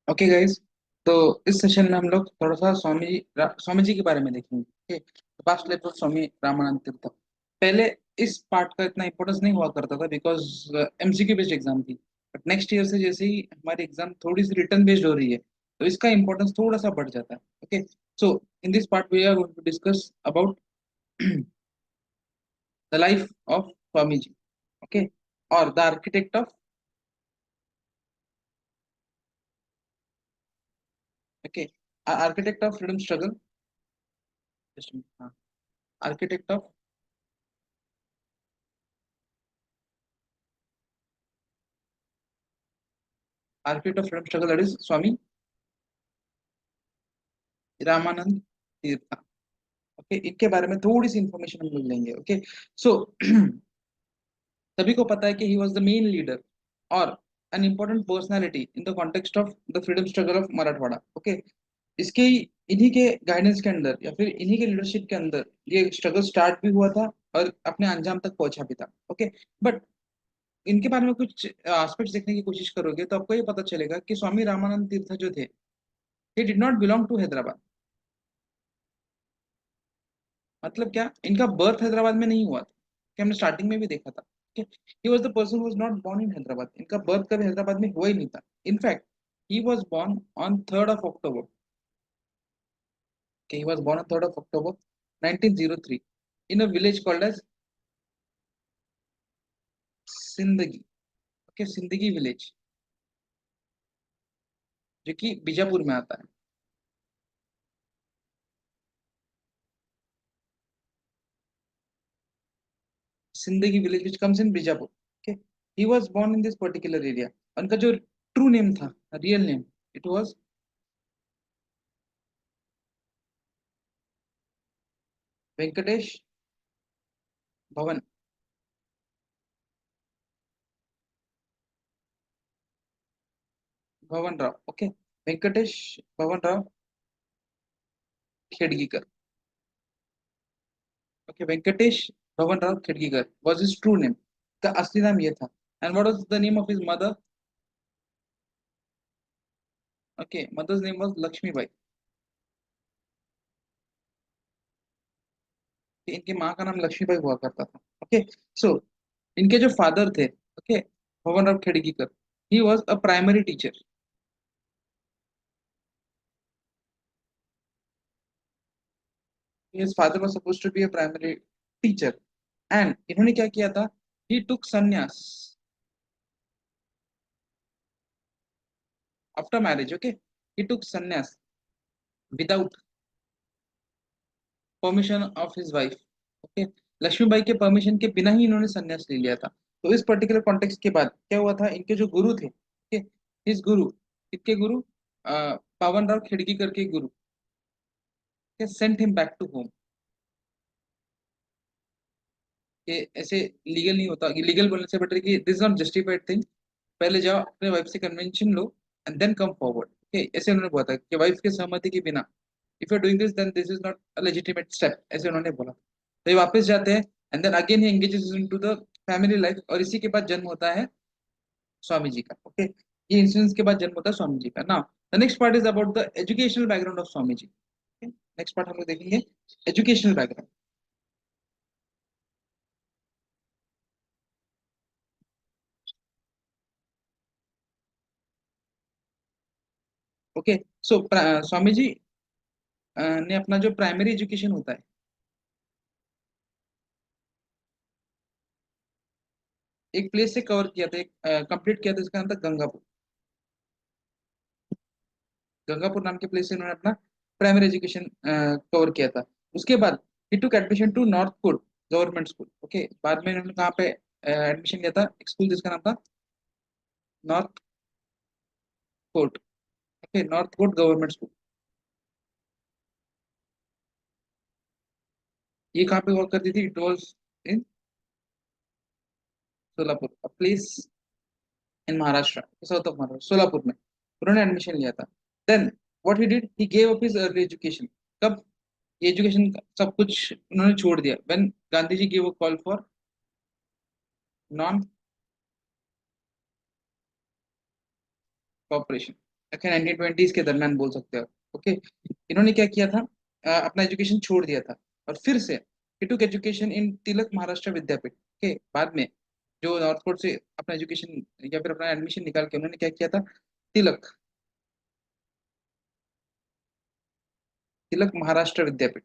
Okay guys. तो इस session में हम लोग थोड़ा सा स्वामी जी के बारे में देखेंगे। ओके, पास्ट लाइफ ऑफ स्वामी रामानंद तीर्थ। पहले इस पार्ट का इतना इंपॉर्टेंस नहीं हुआ करता था बिकॉज एमसीक्यू बेस्ड एग्जाम थी। बट नेक्स्ट ईयर से जैसे ही हमारी एग्जाम थोड़ी सी रिटर्न बेस्ड हो रही है तो इसका इंपॉर्टेंस थोड़ा सा बढ़ जाता है। Okay, so in this part we are going to discuss about the life of Swami ji. Okay, और the architect of, okay, architect of freedom struggle, architect of architect of freedom struggle, that is Swami Ramanand Tirth. Okay, इनके बारे में थोड़ी सी information हम लोग लेंगे। Okay, सो सभी को पता है कि he was the main leader और an important personality in the context of the freedom struggle of Marathwada. Okay, इसके इन्हीं के गाइडेंस के अंदर या फिर इन्हीं के लीडरशिप के अंदर ये स्ट्रगल स्टार्ट भी हुआ था और अपने अंजाम तक पहुंचा भी था। ओके, बट इनके बारे में कुछ एस्पेक्ट्स देखने की कोशिश करोगे तो आपको ये पता चलेगा कि स्वामी रामानंद तीर्थ जो थे, he did not belong to Hyderabad. मतलब क्या, इनका बर्थ हैदराबाद में नहीं हुआ था कि हमने स्टार्टिंग में भी देखा था कि he was the person was not born in Hyderabad. इनका बर्थ कभी हैदराबाद में हुआ ही नहीं था। In fact he was born on 3rd of October। he was born on 3rd of October 1903 in a village called as Sindagi. Okay, Sindagi village जो कि बीजापुर में आता है। Sindagi village which comes in Bijapur. Okay, he was born in this particular area. उनका जो true name था, real name, it was Venkatesh Bhavan, Bhavan Rao. Okay, Venkatesh Bhavan Rao Khedgikar. Okay, Venkatesh Bhavan Rao Khedgikar was his true name. का असली नाम ये था। And what was the name of his mother? Okay, mother's name was Lakshmibai. इनकी माँ का नाम लक्ष्मीबाई हुआ करता था। ओके, सो इनके जो फादर थे, okay, Bhavan Rao Khedgikar, he was a primary teacher. His father was supposed to be a primary teacher. And इन्होंने क्या किया था? He took sannyas after marriage. Okay, he took sannyas without permission of his wife. Okay, Lakshmibai के permission के बिना ही इन्होंने संन्यास ले लिया था। तो इस पर्टिकुलर कॉन्टेक्स्ट के बाद क्या हुआ था, इनके जो गुरु थे, ओके, हिज गुरु, इनके गुरु पावन राव खेड़कीकर के गुरु sent him back to home. कि ऐसे लीगल नहीं होता, कि लीगल बोलने से बेटर कि दिस नॉट जस्टिफाइड थिंग। पहले जाओ अपने वाइफ से कन्वेंशन लो and then come forward. Okay, ऐसे उन्होंने बोला था कि वाइफ के सहमति के बिना if you are doing this then this is not a legitimate step, ऐसे उन्होंने बोला। तो ये वापस जाते हैं and then again he engages into the family life और इसी के बाद जन्म होता है स्वामी जी का। ओके, ये इंसिडेंस के बाद जन्म होता है स्वामी जी का। Now the next part is about the educational background of Swami ji. Next part हम लोग देखेंगे educational background. Okay, so Swami ji ने अपना जो प्राइमरी एजुकेशन होता है एक प्लेस से कवर किया था, एक कंप्लीट किया था, इसका नाम था गंगापुर। गंगापुर नाम के प्लेस से उन्होंने अपना प्राइमरी एजुकेशन कवर किया था। उसके बाद he took admission to Northcote government school. Okay, बाद में उन्होंने कहाँ पे एडमिशन लिया था? एक स्कूल जिसका नाम था Northcote. Okay, Northcote government school. ये कहाँ पे वर्क करती थी? It was in Solapur, a place in Maharashtra, south of Maharashtra, Solapur में उन्होंने एडमिशन लिया था। Then what he did, he gave up his early education. कब एजुकेशन सब कुछ उन्होंने छोड़ दिया? When Gandhi ji give a call for non cooperation. Okay 1920s के दरमियान बोल सकते हो। ओके, इन्होंने क्या किया था, अपना एजुकेशन छोड़ दिया था और फिर से ही टुक एजुकेशन इन तिलक महाराष्ट्र विद्यापीठ के बाद में, जो नॉर्थ कोर्ट से अपना एजुकेशन या फिर अपना एडमिशन निकाल के उन्होंने क्या किया था, तिलक, तिलक महाराष्ट्र विद्यापीठ,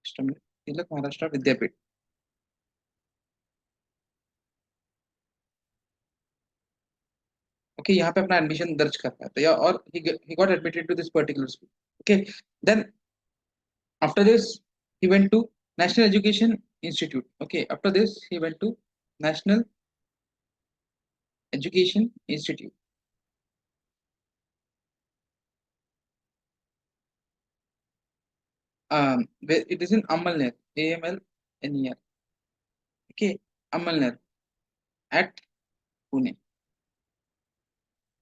तिलक महाराष्ट्र विद्यापीठ। ओके, यहाँ पे अपना एडमिशन दर्ज कर पाया था, या और he got admitted to this particular school. Okay, then after this he went to National Education Institute. Okay, after this he went to National Education Institute. It is in Amalner, Amalner. Okay, Amalner at Pune.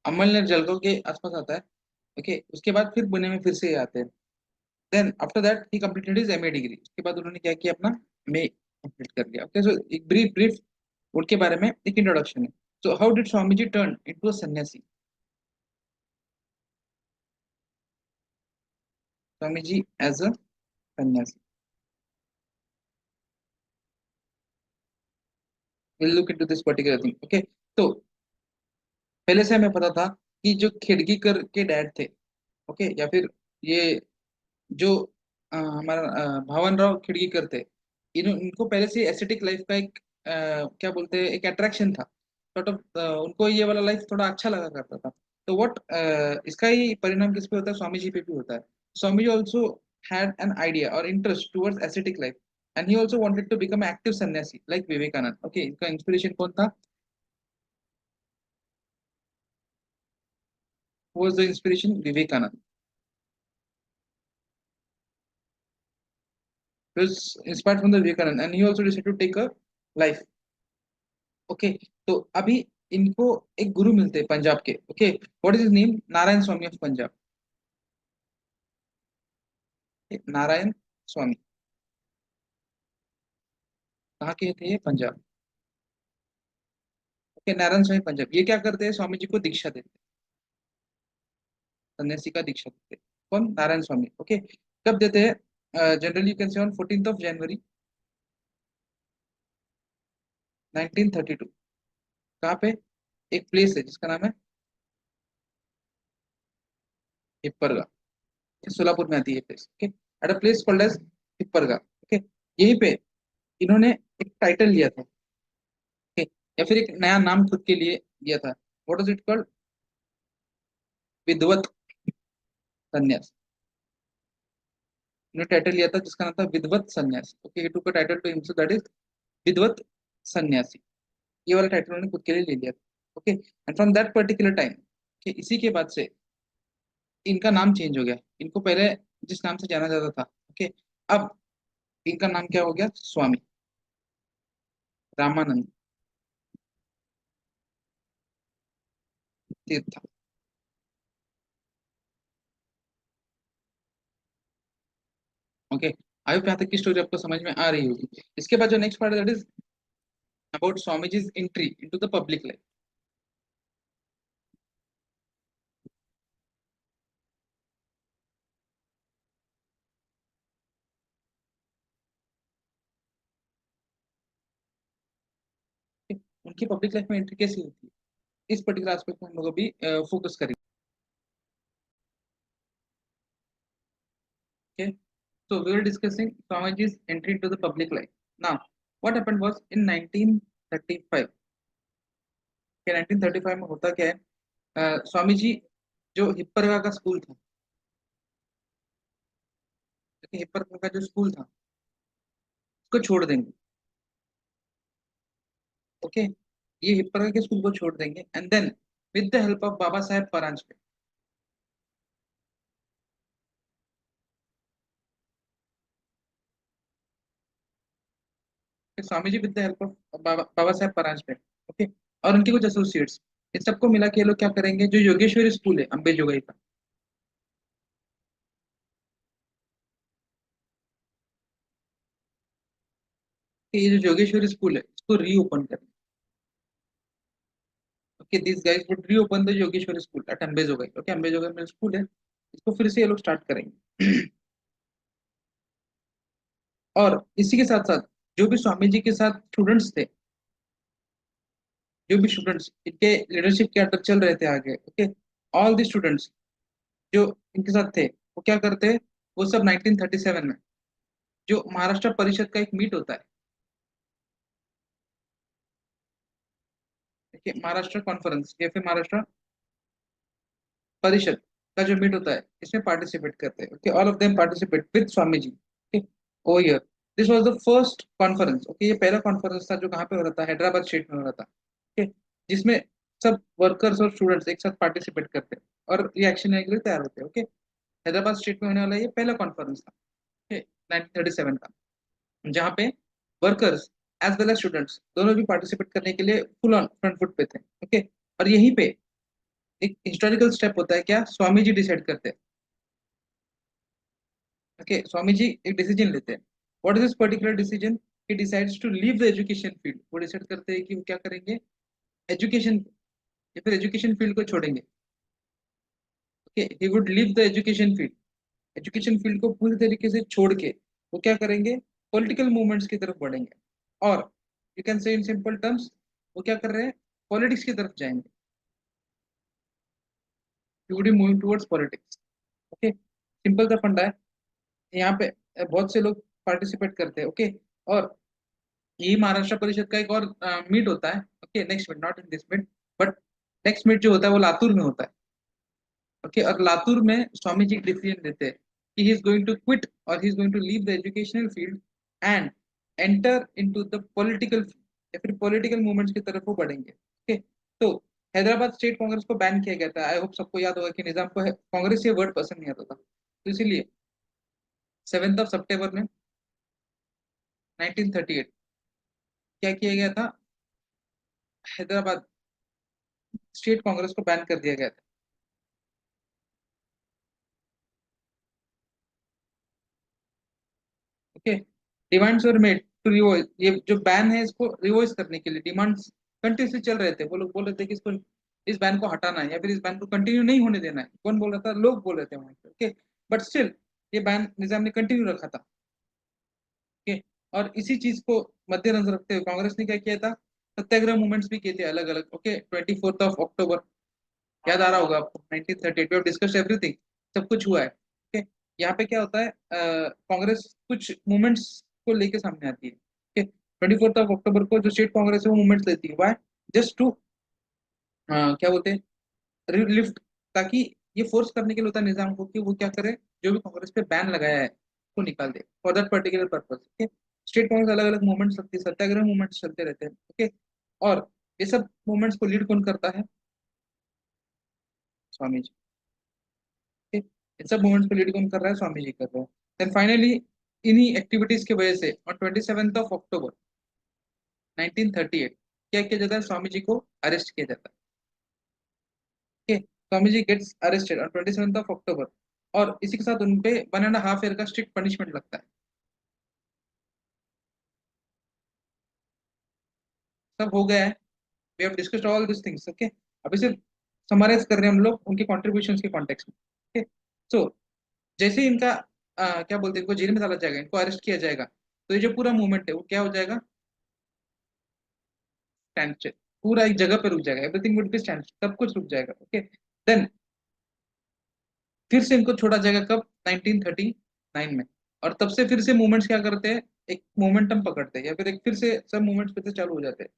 Amalner Jalgaon के आसपास आता है। Okay, उसके बाद फिर पुणे में फिर से ये आते हैं। Then after that he completed his MA degree. उसके बाद उन्होंने क्या किया, अपना एमए कंप्लीट कर लिया। ओके, सो एक ब्रीफ ब्रीफ उनके बारे में एक इंट्रोडक्शन है। So how did Swami ji turn into a sannyasi? Swami ji as a sannyasi, will look into this particular thing. Okay, तो पहले से हमें पता था कि जो खेड़गीकर के डैड थे, ओके, या फिर ये जो हमारा भावन राव खिड़कीकर थे, इनको पहले से एस्थेटिक लाइफ का एक क्या बोलते हैं, एक अट्रैक्शन था। सॉर्ट ऑफ उनको ये वाला लाइफ थोड़ा अच्छा लगा करता था। तो व्हाट इसका ही परिणाम किस पे होता है, स्वामी जी पे भी होता है। Swami ji also had an idea और interest towards aesthetic life, and he also wanted to become active sannyasi like Vivekananda. Okay, इनका इंस्पिरेशन कौन था? Was the inspiration Vivekananda, was inspired from the Vivekanand, and he also decided to take a life. Okay, तो अभी इनको एक गुरु मिलते हैं पंजाब के। Okay, what is his name? Narayan Swami of Punjab. Narayan Swami कहाँ के थे ये? पंजाब। ओके, नारायण स्वामी पंजाब, ये क्या करते हैं, स्वामी जी को दीक्षा देते हैं, सन्यासी का दीक्षा देते हैं। कौन? नारायण स्वामी। ओके, कब देते हैं? जनरली यू कैन से ऑन 14th ऑफ जनवरी 1932। कहाँ पे? एक प्लेस है जिसका नाम है हिप्परगा, सोलापुर में आती है ये place. Okay, at a place called as Hipparga. Okay, यहीं पे इन्होंने एक टाइटल लिया था। ओके, या फिर एक नया नाम खुद के लिए दिया था। What is it called? विद्वत संन्यास। इन्होंने टाइटल लिया था जिसका नाम था Vidvat sannyas. Okay, he took a title to himself, that is Vidvat sannyasi. ये वाला टाइटल उन्होंने खुद के लिए ले लिया था। Okay, and from that particular time, कि इसी के बाद से इनका नाम चेंज हो गया। इनको पहले जिस नाम से जाना जाता था, ओके, अब इनका नाम क्या हो गया? स्वामी Ramanand Tirth. Okay, I hope यहाँ तक की स्टोरी आपको समझ में आ रही होगी। इसके बाद जो नेक्स्ट पार्ट है, that is about Swami ji's entry into the public life. उनकी पब्लिक लाइफ में एंट्री कैसी होती है, इस पर्टिकुलर एस्पेक्ट में हम लोग अभी फोकस करेंगे। Okay, so we were discussing Swamiji's entry into the public life. Now, what happened was in 1935। के 1935 में होता क्या है, स्वामी जी जो हिप्परगा का स्कूल था, हिप्परगा का जो स्कूल था उसको छोड़ देंगे। ओके, ये हिप्परगा के स्कूल को छोड़ देंगे, and then with the help of Baba Saheb Paranjape, Swami ji with the help of Baba Saheb Paranjape, okay, और उनके कुछ एसोसिएट्स, इन सबको मिला के ये लोग क्या करेंगे, जो योगेश्वरी स्कूल है अम्बे जोगाई का, कि ये जो योगेश्वरी स्कूल है इसको रीओपन करें। Okay this guys would reopen the Yogeshwari school eight Ambajogai. Okay Ambajogai में स्कूल है, इसको फिर से ये लोग स्टार्ट करेंगे। और इसी के साथ साथ जो भी स्वामी जी के साथ स्टूडेंट्स थे, जो भी स्टूडेंट्स इनके लीडरशिप के अंडर चल रहे थे आगे, ओके ऑल द स्टूडेंट्स जो इनके साथ थे वो क्या करते हैं, वो सब 1937 में जो महाराष्ट्र परिषद का एक मीट होता है, देखिए महाराष्ट्र कॉन्फ्रेंस या फिर महाराष्ट्र परिषद का जो मीट होता है इसमें पार्टिसिपेट करते हैं। Okay all of them participate with Swami ji. Okay oh year this was the first conference. Okay ये पहला कॉन्फ्रेंस था जो कहाँ पे हो रहा था, हैदराबाद स्टेट में हो रहा था। ओके जिसमें सब वर्कर्स और स्टूडेंट्स एक साथ पार्टिसिपेट करते हैं और ये एक्शन लेने के लिए तैयार होते हैं। ओके हैदराबाद स्टेट में होने वाला ये पहला कॉन्फ्रेंस था, ओके 1937 का, जहाँ पे workers as well as students दोनों भी पार्टिसिपेट करने के लिए फुल ऑन फ्रंट फुट पे थे। ओके और यहीं पे एक हिस्टोरिकल स्टेप होता है, क्या स्वामी जी डिसाइड करते हैं। ओके स्वामी जी एक डिसीजन लेते हैं। What is this particular decision, he decides to leave the education field. वो डिसाइड करते हैं कि वो क्या करेंगे, एजुकेशन या फिर एजुकेशन फील्ड को छोड़ेंगे। Okay he would leave the education field, education field को पूरी तरीके से छोड़ के वो क्या करेंगे, पॉलिटिकल मूवमेंट्स की तरफ बढ़ेंगे। और यू कैन से इन सिंपल टर्म्स वो क्या कर रहे हैं, पॉलिटिक्स की तरफ जाएंगे, you would be moving towards politics. Okay simple सा फंडा है यहाँ पे। बहुत से लोग पार्टिसिपेट करते हैं। ओके और यही महाराष्ट्र परिषद का एक और मीट होता है। Okay next meet not in this meet but next meet जो होता है वो लातूर में होता है। ओके और लातूर में स्वामी जी डिसीजन लेते हैं कि he is going to quit और he is going to leave the educational field and enter into the political या फिर पॉलिटिकल मूवमेंट्स की तरफ वो बढ़ेंगे। ओके तो हैदराबाद स्टेट कांग्रेस को बैन किया गया था। आई होप सबको याद होगा कि निजाम को कांग्रेस ये वर्ड पसंद नहीं आता था, तो इसीलिए 7 सितंबर में 1938 क्या किया गया था, हैदराबाद स्टेट कांग्रेस को बैन कर दिया गया था। Okay demands were made to revoke, ये जो बैन है इसको रिवॉइस करने के लिए डिमांड्स कंटिन्यूसली चल रहे थे। वो लोग बोल रहे थे कि इसको इस बैन को हटाना है या फिर इस बैन को कंटिन्यू नहीं होने देना है। कौन बोल रहा था, लोग बोल रहे थे वहां पे। ओके बट स्टिल ये बैन निजाम ने कंटिन्यू रखा था। ओके और इसी चीज को मद्देनजर रखते हुए कांग्रेस ने क्या किया था, सत्याग्रह मूवमेंट्स भी किए थे अलग अलग। ओके 24 याद आ रहा होगा आपको, 1938 वी डिस्कस एवरीथिंग, सब कुछ हुआ है। ओके यहाँ पे क्या होता है, कांग्रेस कुछ मूवमेंट्स को लेके सामने आती है। ओके 24 अक्टूबर को जो स्टेट कांग्रेस है वो मूवमेंट्स लेती है, वाई जस्ट टू क्या बोलते हैं लिफ्ट, ताकि ये फोर्स करने के लिए होता है निजाम को कि वो क्या करे, जो भी कांग्रेस पे बैन लगाया है वो निकाल दे for that particular purpose. Okay state Congress अलग अलग मूवमेंट्स रखती है, सत्याग्रह मूवमेंट्स चलते रहते हैं। ओके और ये सब मूवमेंट्स को लीड कौन करता है, स्वामी जी। ठीक, इन सब मूवमेंट्स को लीड कौन कर रहा है, स्वामी जी कर रहे हैं। देन फाइनली इन्हीं एक्टिविटीज की वजह से ऑन 27 अक्टूबर 1938 क्या किया जाता है, स्वामी जी को अरेस्ट किया जाता है। ठीक Swami ji gets arrested on 27 अक्टूबर और इसी के साथ उनपे 1.5 ईयर का स्ट्रिक्ट पनिशमेंट लगता है। सब हो गया है, we have discussed all this things. Okay अभी सिर्फ समराइज कर रहे हैं हम लोग उनके कॉन्ट्रीब्यूशन के कॉन्टेक्स्ट में। ओके सो जैसे ही इनका क्या बोलते हैं, इनको जेल में डाला जाएगा, इनको अरेस्ट किया जाएगा, तो ये जो पूरा मूवमेंट है वो क्या हो जाएगा, स्टैंड, पूरा एक जगह पे रुक जाएगा, एवरीथिंग वुड बी स्टैंड, सब कुछ रुक जाएगा। ओके देन फिर से इनको छोड़ा जाएगा कब, 1939 में। और तब से फिर से मूवमेंट्स क्या करते हैं, एक मोमेंटम पकड़ते हैं या फिर एक फिर से सब मूवमेंट्स फिर से चालू हो जाते हैं।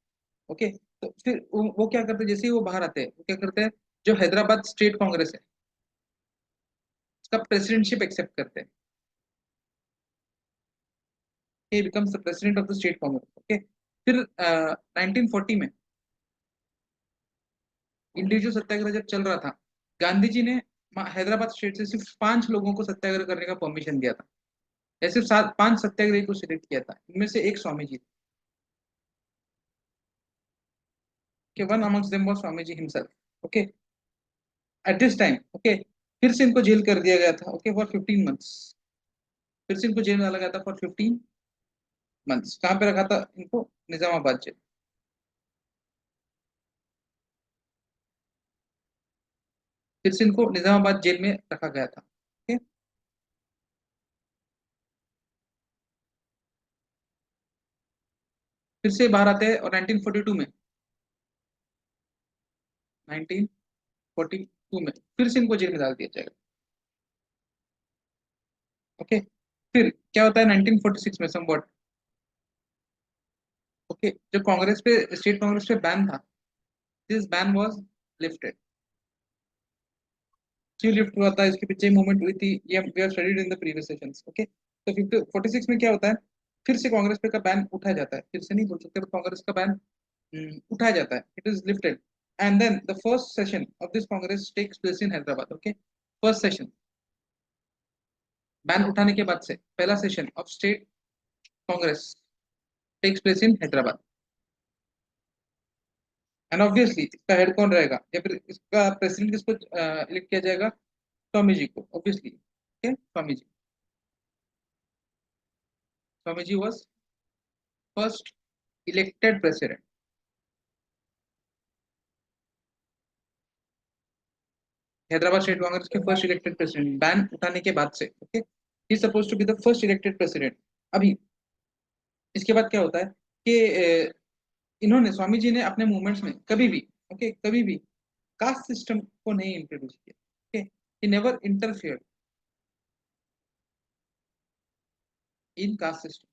ओके तो फिर वो क्या करते हैं, जैसे ही वो बाहर आते हैं वो क्या करते हैं, जो हैदराबाद स्टेट कांग्रेस है उसका प्रेसिडेंटशिप एक्सेप्ट करते हैं, ही becomes the president of the state Congress. Okay फिर 1940 में इंडिविजुअल सत्याग्रह जब चल रहा था, गांधी जी ने हैदराबाद स्टेट से सिर्फ 5 लोगों को सत्याग्रह करने का परमिशन दिया था, या सिर्फ 5 सत्याग्रही को सिलेक्ट किया था, इनमें से एक स्वामी जी के, one amongst them was Swami ji himself. Okay at this time okay फिर से इनको जेल कर दिया गया था। ओके फॉर 15 मंथ्स, फिर से इनको जेल में डाला गया था फॉर 15 मंथ्स। कहाँ पे रखा था इनको, निजामाबाद जेल। फिर से इनको निजामाबाद जेल में रखा गया था। ओके, फिर से बाहर आते हैं और 1942 में, 1942 में फिर से इनको जेल में डाल दिया जाएगा। ओके, फिर क्या होता है 1946 में समवॉट। ओके, जो कांग्रेस पे, स्टेट कांग्रेस पे बैन था, दिस बैन वाज लिफ्टेड। क्यों लिफ्ट हुआ था, इसके पीछे मूवमेंट हुई थी, ये we have studied in the previous sessions. Okay, तो 50 46 में क्या होता है, फिर से कांग्रेस पे का बैन उठाया जाता है, फिर से नहीं बोल सकते, but कांग्रेस का बैन उठाया जाता है, it is lifted. And then the first session of this Congress takes place in Hyderabad. Okay, first session, ban उठाने के बाद से पहला session of state Congress takes place in Hyderabad. And obviously इसका हेड कौन रहेगा, या फिर इसका प्रेसिडेंट किसको इलेक्ट किया जाएगा, स्वामी जी को, obviously. Okay, Swami ji, Swami ji was first elected president, Hyderabad state Congress के फर्स्ट इलेक्टेड प्रेसिडेंट, बैन उठाने के बाद से। Okay, he suppose to be the first elected president. अभी इसके बाद क्या होता है कि इन्होंने, स्वामी जी ने अपने मूवमेंट्स में कभी भी, ओके, कभी भी कास्ट सिस्टम को नहीं इंट्रोड्यूस किया। Okay, he never interfere in caste system,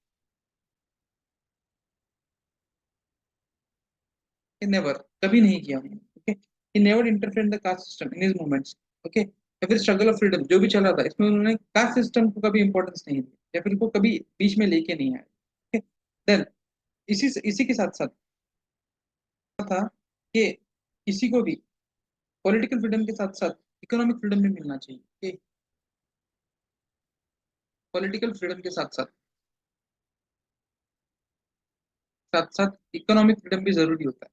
he never, कभी नहीं किया उन्होंने। Okay, he never interfered in the caste system in his movements। Okay, या फिर स्ट्रगल ऑफ फ्रीडम जो भी चला था, इसमें उन्होंने कास्ट सिस्टम को कभी इंपॉर्टेंस नहीं दी, या फिर उनको कभी बीच में लेके नहीं आए। ओके, देन इसी के साथ साथ था कि किसी को भी पॉलिटिकल फ्रीडम के साथ साथ इकोनॉमिक फ्रीडम भी मिलना चाहिए। ओके, पॉलिटिकल फ्रीडम के साथ साथ साथ इकोनॉमिक फ्रीडम भी जरूरी होता है।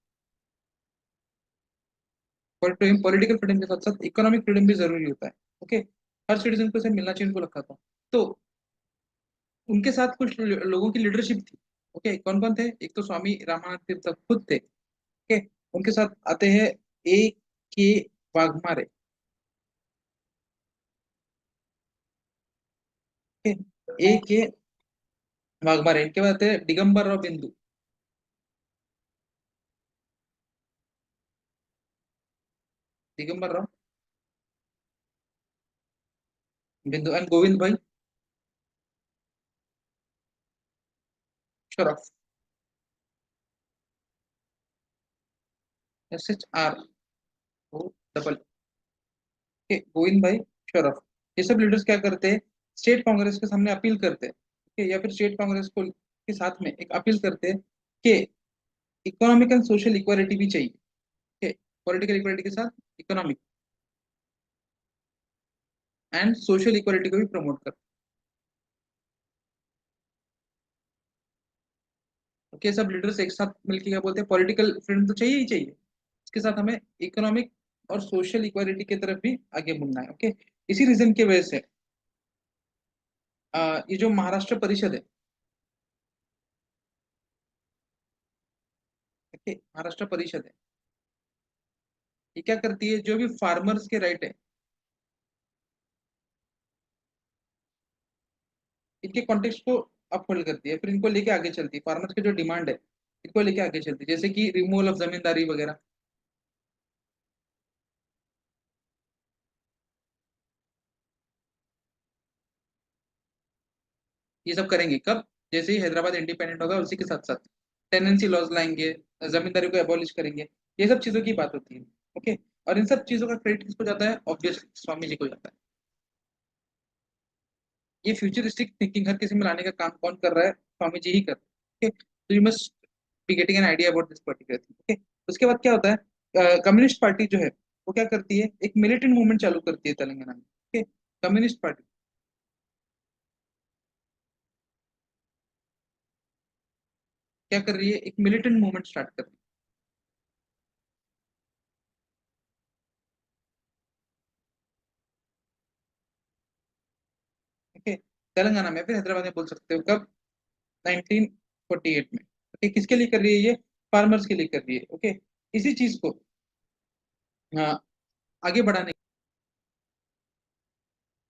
पॉलिटिकल फ्रीडम के साथ साथ इकोनॉमिक फ्रीडम भी जरूरी होता है। ओके, हर सिटीजन को इसे मिलना चाहिए, उनको रखा था। तो उनके साथ कुछ लोगों की लीडरशिप थी। ओके, कौन कौन थे, एक तो स्वामी रामानंद तीर्थ खुद थे। ओके, उनके साथ आते हैं ए के वाघमारे। ओके, ए के वाघमारे, इनके बाद आते हैं दिगंबर राव बिंदु, दिगंबर राव बिंदु एंड गोविंद भाई शरफ, SHR ओ डबल के, गोविंद भाई शरफ। ये सब लीडर्स क्या करते हैं, स्टेट कांग्रेस के सामने अपील करते हैं। ओके, या फिर स्टेट कांग्रेस को के साथ में एक अपील करते हैं कि इकोनॉमिक एंड सोशल इक्वालिटी भी चाहिए। ओके, पॉलिटिकल इक्वालिटी के साथ इकोनॉमिक एंड सोशल इक्वालिटी को भी प्रमोट करते हैं। ओके, सब लीडर्स एक साथ मिलकर क्या बोलते हैं, पॉलिटिकल फ्रीडम तो चाहिए ही चाहिए, इसके साथ हमें इकोनॉमिक और सोशल इक्वालिटी की तरफ भी आगे बढ़ना है। ओके, इसी रीजन की वजह से ये जो महाराष्ट्र परिषद है, ओके, महाराष्ट्र परिषद है, ये क्या करती है, जो भी फार्मर्स के राइट है, इनके कॉन्टेक्स्ट को अपहोल्ड करती है, फिर इनको लेके आगे चलती है, फार्मर्स की जो डिमांड है इनको लेके आगे चलती है, जैसे कि रिमूवल ऑफ जमींदारी वगैरह, ये सब करेंगे कब, जैसे ही हैदराबाद इंडिपेंडेंट होगा उसी के साथ साथ टेनेंसी लॉज लाएंगे, जमींदारी को एबॉलिश करेंगे, ये सब चीजों की बात होती है। ओके, और इन सब चीजों का क्रेडिट किसको जाता है, ऑब्वियसली स्वामी जी को जाता है। ये फ्यूचरिस्टिक थिंकिंग हर किसी में लाने का काम कौन कर रहा है, स्वामी जी ही कर रहे हैं। ओके, तो you must be getting an idea about this particular thing. Okay, उसके बाद क्या होता है, कम्युनिस्ट पार्टी जो है वो क्या करती है, एक मिलिटेंट मूवमेंट चालू करती है तेलंगाना में। ओके, कम्युनिस्ट पार्टी क्या कर रही है, एक मिलिटेंट मूवमेंट स्टार्ट कर रही है। ओके, तेलंगाना में, फिर हैदराबाद में बोल सकते हो, कब, 1948 में। ओके, किसके लिए कर रही है ये, फार्मर्स के लिए कर रही है। ओके, इसी चीज को हाँ, आगे बढ़ाने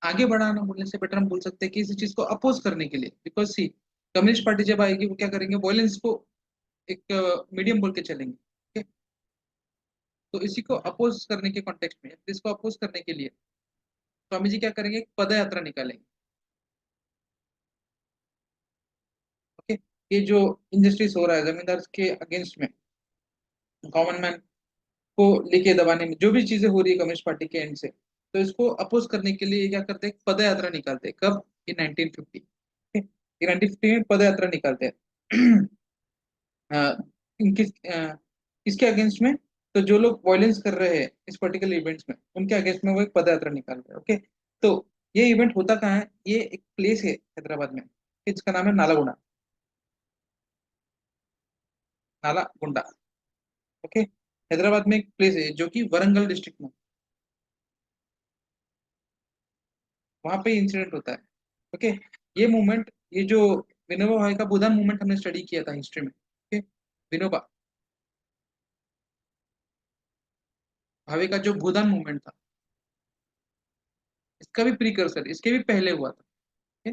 आगे बढ़ाना बोलने से बेटर हम बोल सकते हैं कि इस चीज को अपोज करने के लिए, बिकॉज सी कम्युनिस्ट पार्टी जब आएगी वो क्या करेंगे, वॉयलेंस को एक मीडियम बोल के चलेंगे। ठीक है? तो इसी को अपोज करने के कॉन्टेक्स्ट में, इसको अपोज करने के लिए स्वामी जी क्या करेंगे, एक पद यात्रा निकालेंगे। ओके, ये जो इंजस्टिस हो रहा है जमींदार के अगेंस्ट में, कॉमन मैन को लेके दबाने में जो भी चीजें हो रही है कम्युनिस्ट पार्टी के एंड से, तो इसको अपोज करने के लिए ये क्या करते हैं, पद यात्रा निकालते हैं। कब? इन 1950। ये 1950 में पद यात्रा निकालते हैं। अ, इनकी इसके अगेंस्ट में, तो जो लोग वायलेंस कर रहे हैं इस पर्टिकुलर इवेंट्स में, उनके अगेंस्ट में वो एक पद यात्रा निकाल रहे हैं। ओके, तो ये इवेंट होता कहाँ है, ये एक प्लेस है हैदराबाद में, इसका नाम है नालागुंडा। नालागुंडा। ओके, हैदराबाद में एक प्लेस है जो कि वरंगल डिस्ट्रिक्ट में, वहां पे इंसिडेंट होता है। ओके, ये मूवमेंट, ये जो विनोबा भावे का भूदान मूवमेंट हमने स्टडी किया था हिस्ट्री में। ओके, विनोबा भावे का जो भूदान मूवमेंट था, इसका भी प्रीकर्सर, इसके भी पहले हुआ था। ओके,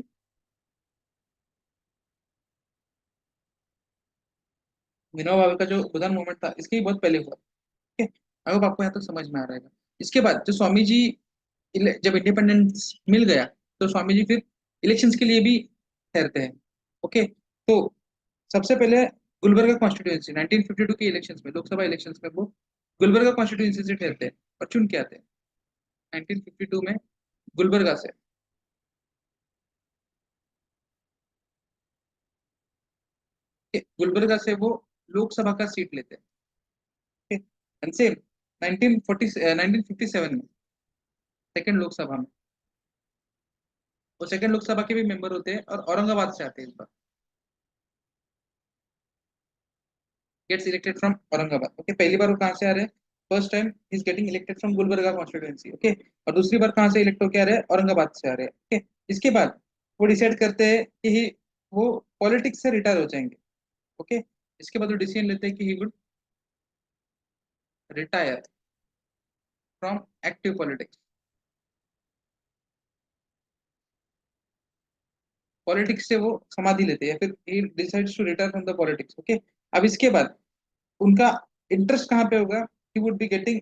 विनोबा भावे का जो भूदान मूवमेंट था, इसके भी बहुत पहले हुआ। ठीक है, अब आपको यहाँ तक समझ में आ रहा है। इसके बाद जो स्वामी जी जब इंडिपेंडेंस मिल गया, तो स्वामी जी फिर इलेक्शंस के लिए भी ठहरते हैं। ओके, तो सबसे पहले गुलबर्गा कॉन्स्टिट्यूंसी 1952 के इलेक्शंस में, लोकसभा इलेक्शंस में वो गुलबर्गा कॉन्स्टिट्यूंसी से ठहरते हैं और चुन के आते हैं 1952 में गुलबर्गा से। गुलबर्गा से वो लोकसभा का सीट लेते हैं। एंड सेम 1940 1957 में सेकेंड लोकसभा में वो सेकंड लोकसभा के भी मेंबर होते हैं और औरंगाबाद से आते हैं इस बार। Gets elected from Aurangabad. Okay, पहली बार वो कहाँ से आ रहे हैं, first time is getting elected from Gulbarga constituency. Okay, और दूसरी बार कहाँ से इलेक्ट होकर आ रहे हैं, औरंगाबाद से आ रहे हैं। ओके, इसके बाद वो डिसाइड करते हैं कि वो पॉलिटिक्स से रिटायर हो जाएंगे। ओके, इसके बाद वो डिसीजन लेते हैं कि he would retire from active politics. Politics से वो समाधि लेते हैं, या फिर he decides to retire from the politics. Okay, अब इसके बाद उनका इंटरेस्ट कहाँ पे होगा, he would be getting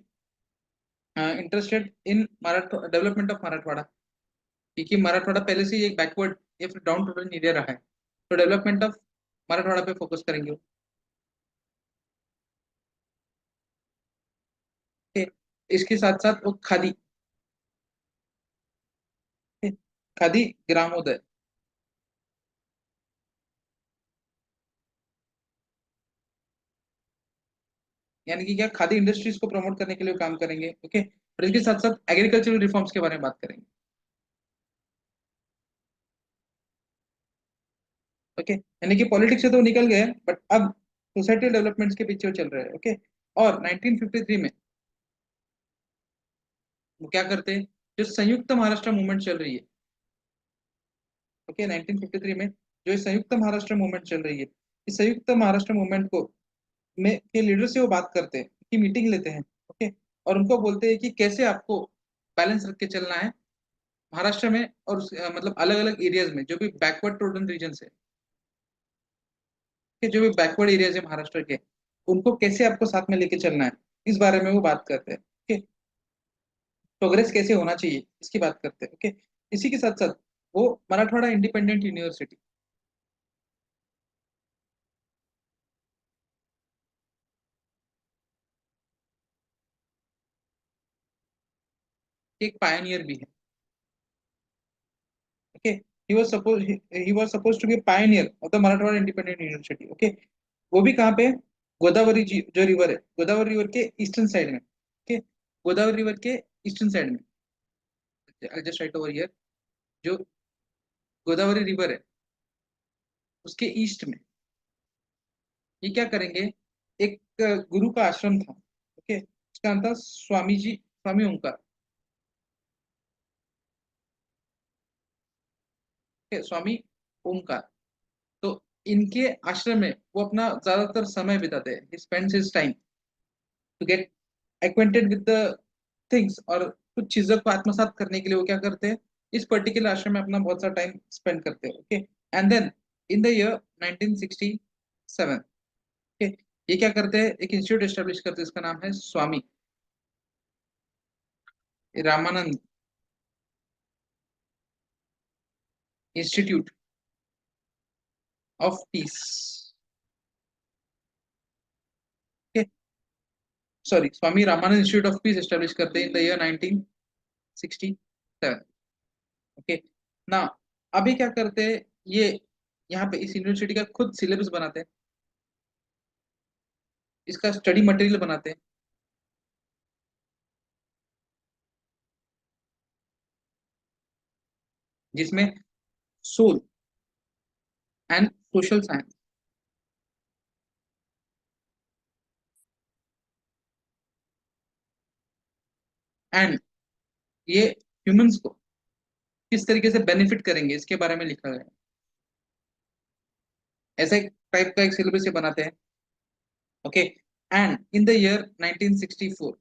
interested in Maratha development of Marathwada, क्योंकि मराठवाड़ा पहले से ही एक बैकवर्ड या फिर डाउन टोटल एरिया रहा है, तो डेवलपमेंट ऑफ मराठवाड़ा पे फोकस करेंगे वो। ठीक है? इसके साथ साथ वो खादी, ठीक है? खादी ग्रामोदय, यानी कि क्या, खादी इंडस्ट्रीज को प्रमोट करने के लिए वो काम करेंगे। ओके, और इसके साथ साथ एग्रीकल्चरल रिफॉर्म्स के बारे में बात करेंगे। ओके, यानी कि पॉलिटिक्स से तो वो निकल गए, बट अब सोसाइटल डेवलपमेंट्स के पीछे वो चल रहे हैं। ओके, और 1953 में वो क्या करते हैं, जो संयुक्त महाराष्ट्र मूवमेंट चल रही है। ओके, 1953 में जो संयुक्त महाराष्ट्र मूवमेंट चल रही है, इस संयुक्त महाराष्ट्र मूवमेंट को में के लीडर से वो बात करते हैं, की मीटिंग लेते हैं। ओके, और उनको बोलते हैं कि कैसे आपको बैलेंस रख के चलना है महाराष्ट्र में, और मतलब अलग अलग एरियाज में जो भी बैकवर्ड टोटल रीजन है, कि जो भी बैकवर्ड एरियाज है महाराष्ट्र के, उनको कैसे आपको साथ में लेके चलना है, इस बारे में वो बात करते हैं। ओके, प्रोग्रेस कैसे होना चाहिए इसकी बात करते हैं। ओके, इसी के साथ साथ वो मराठवाड़ा इंडिपेंडेंट यूनिवर्सिटी, एक पायनियर भी है। Okay, he was supposed to be a pioneer of the Marathwada Independent University. Okay, वो भी कहाँ पे है, गोदावरी जी जो रिवर है, गोदावरी रिवर के ईस्टर्न साइड में। ओके, गोदावरी रिवर के ईस्टर्न साइड में, जस्ट राइट ओवर हियर, जो गोदावरी रिवर है उसके ईस्ट में ये क्या करेंगे, एक गुरु का आश्रम था। ओके, उसका नाम था स्वामी जी, स्वामी ओंकार। ओके, स्वामी ओंकार। तो इनके आश्रम में वो अपना ज्यादातर समय बिताते हैं, he spends his time to get acquainted with the things, और कुछ चीजों को आत्मसात करने के लिए वो क्या करते हैं, इस पर्टिकुलर आश्रम में अपना बहुत सारा टाइम स्पेंड करते हैं। Okay, and then in the year 1967, okay, ये क्या करते हैं, एक इंस्टीट्यूट एस्टेब्लिश करते हैं, इसका नाम है Swami Ramanand institute of peace. Sorry, Swami Ramanand institute of peace establish करते हैं इन द ईयर 1967। ओके, ना अभी क्या करते हैं ये, यहाँ पे इस यूनिवर्सिटी का खुद सिलेबस बनाते हैं, इसका स्टडी मटेरियल बनाते हैं, जिसमें soul and social science and ये ह्यूमंस को किस तरीके से बेनिफिट करेंगे इसके बारे में लिखा गया है। ऐसा एक टाइप का एक सिलेबस ये बनाते हैं। Okay, and in the year 1964,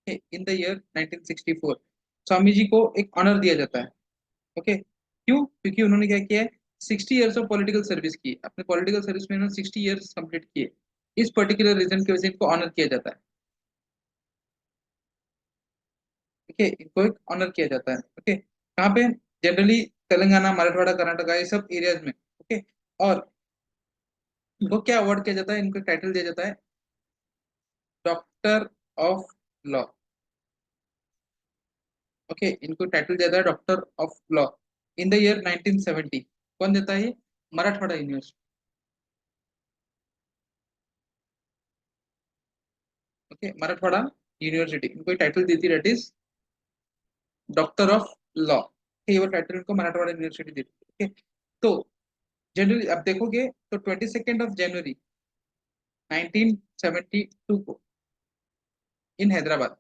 in the year 1964 स्वामी जी को एक ऑनर दिया जाता है। ओके, क्यों? क्योंकि उन्होंने क्या किया है, 60 ईयर्स ऑफ पॉलिटिकल सर्विस की, अपने पॉलिटिकल सर्विस में उन्होंने 60 ईयर्स कंप्लीट किए। इस पर्टिकुलर रीजन की वजह से इनको ऑनर किया जाता है। ठीक है, इनको एक ऑनर किया जाता है। ओके, कहाँ पे? जनरली तेलंगाना, मराठवाड़ा, कर्नाटका, ये सब एरियाज में। ओके, और इनको क्या अवार्ड किया जाता है, इनको टाइटल दिया जाता है डॉक्टर ऑफ लॉ। ओके, इनको टाइटल दिया जाता है doctor of law in the year 1970। कौन देता है ये? Marathwada university. Okay, Marathwada university इनको टाइटल दी थी, that is doctor of law. ये वो टाइटल इनको मराठवाड़ा यूनिवर्सिटी दी थी। ओके, तो जनरली अब देखोगे तो 22 जनवरी 1972 को इन हैदराबाद,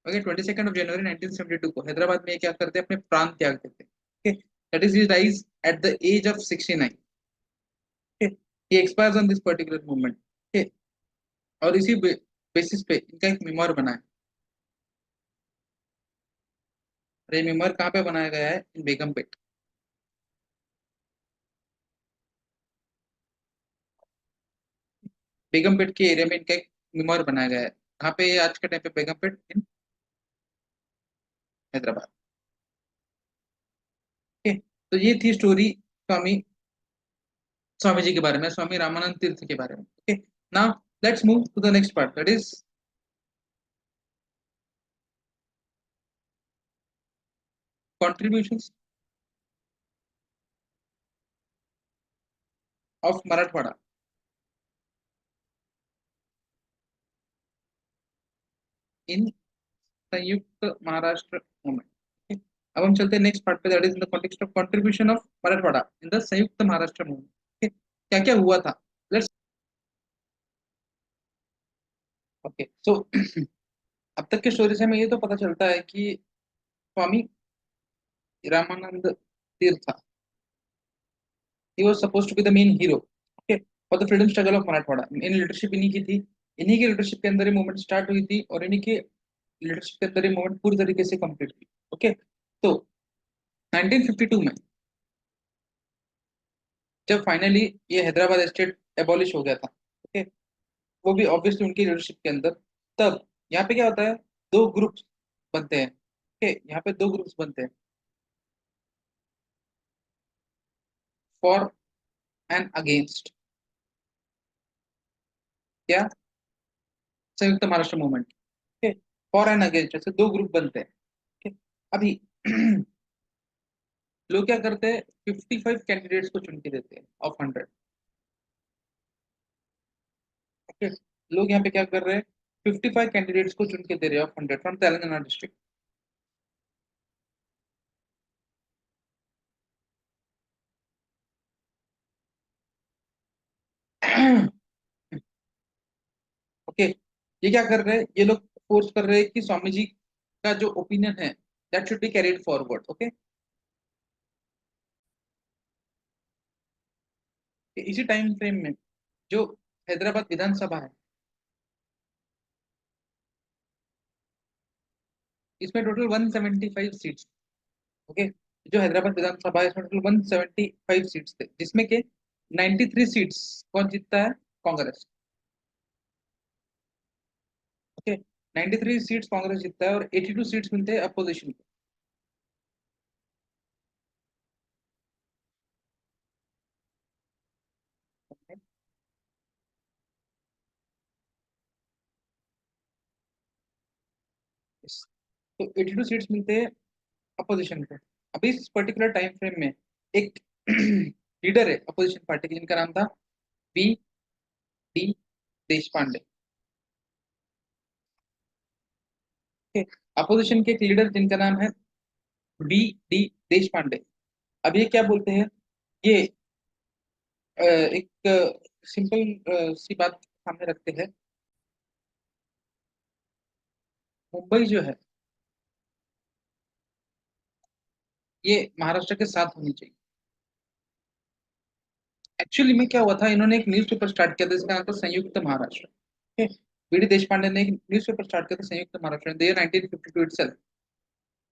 ओके, 22 जनवरी 1972 को हैदराबाद में ये क्या करते हैं, अपने प्राण त्याग देते हैं। Okay, that is his rise at the age of 69। Okay, he expires on this particular moment। Okay, और इसी बेसिस पे इनका एक मेमोर बना है। और ये मेमोर कहाँ पे बनाया गया है? इन बेगमपेट। बेगमपेट के एरिया में इनका एक मेमोर बनाया गया है। कहाँ पे? ये आज के टाइम पे बेगमपेट इन हैदराबाद। ओके, तो ये थी स्टोरी स्वामी स्वामी जी के बारे में, स्वामी रामानंद तीर्थ के बारे में। Okay, now let's move to the next part, that is contributions of Marathwada in Samyukta Maharashtra movement. अब हम चलते हैं नेक्स्ट पार्ट पे, that is in the context of contribution of Marathwada in the Samyukta Maharashtra movement. क्या क्या हुआ था, लेट्स। ओके, सो अब तक के स्टोरी से हमें ये तो पता चलता है कि स्वामी रामानंद तीर्थ, he was supposed to be the main hero, okay, for the freedom struggle of Marathwada. In leadership इन्हीं की थी, इन्हीं की लीडरशिप के अंदर ये मूवमेंट स्टार्ट हुई थी, और इन्हीं के लीडरशिप के अंदर ये मूवमेंट पूरी तरीके से कंप्लीट हुई। ओके, तो 1952 में जब फाइनली ये हैदराबाद स्टेट एबॉलिश हो गया था, ओके, वो भी ऑब्वियसली उनकी लीडरशिप के अंदर, तब यहाँ पे क्या होता है, दो ग्रुप्स बनते हैं। ओके, यहाँ पे दो ग्रुप्स बनते हैं, फॉर एंड अगेंस्ट, क्या? संयुक्त Maharashtra movement. Okay, for and against ऐसे दो ग्रुप बनते हैं। ओके, अभी लोग क्या करते हैं, 55 कैंडिडेट्स को चुन के देते हैं ऑफ 100। ओके, लोग यहाँ पे क्या कर रहे हैं, 55 कैंडिडेट्स को चुन के दे रहे हैं of 100 from Telangana district. Okay, ये क्या कर रहे हैं, ये लोग फोर्स कर रहे हैं कि स्वामी जी का जो ओपिनियन है that should be carried forward. Okay, इसी टाइम फ्रेम में जो हैदराबाद विधानसभा है, इसमें टोटल 175 सीट्स। ओके, जो हैदराबाद विधानसभा है इसमें टोटल 175 सीट्स थे, जिसमें के 93 सीट्स कौन जीतता है? कांग्रेस। ओके, 93 सीट्स कांग्रेस जीतता है और 82 सीट्स मिलते हैं अपोजिशन को। Yes. तो 82 सीट्स मिलते हैं अपोजिशन को। अभी इस पर्टिकुलर टाइम फ्रेम में एक लीडर है अपोजिशन पार्टी की, जिनका नाम था बी डी देश पांडे। अपोजिशन के एक लीडर जिनका नाम है बी डी देश पांडे। अब ये क्या बोलते हैं? ये एक सिंपल सी बात सामने रखते हैं। मुंबई जो है ये महाराष्ट्र के साथ होनी चाहिए। एक्चुअली में क्या हुआ था, इन्होंने एक न्यूज़पेपर स्टार्ट किया था जिसका नाम था संयुक्त महाराष्ट्र। बी डी देश पांडे ने एक न्यूज़पेपर स्टार्ट किया था संयुक्त महाराष्ट्र इन द ईयर 1952 itself।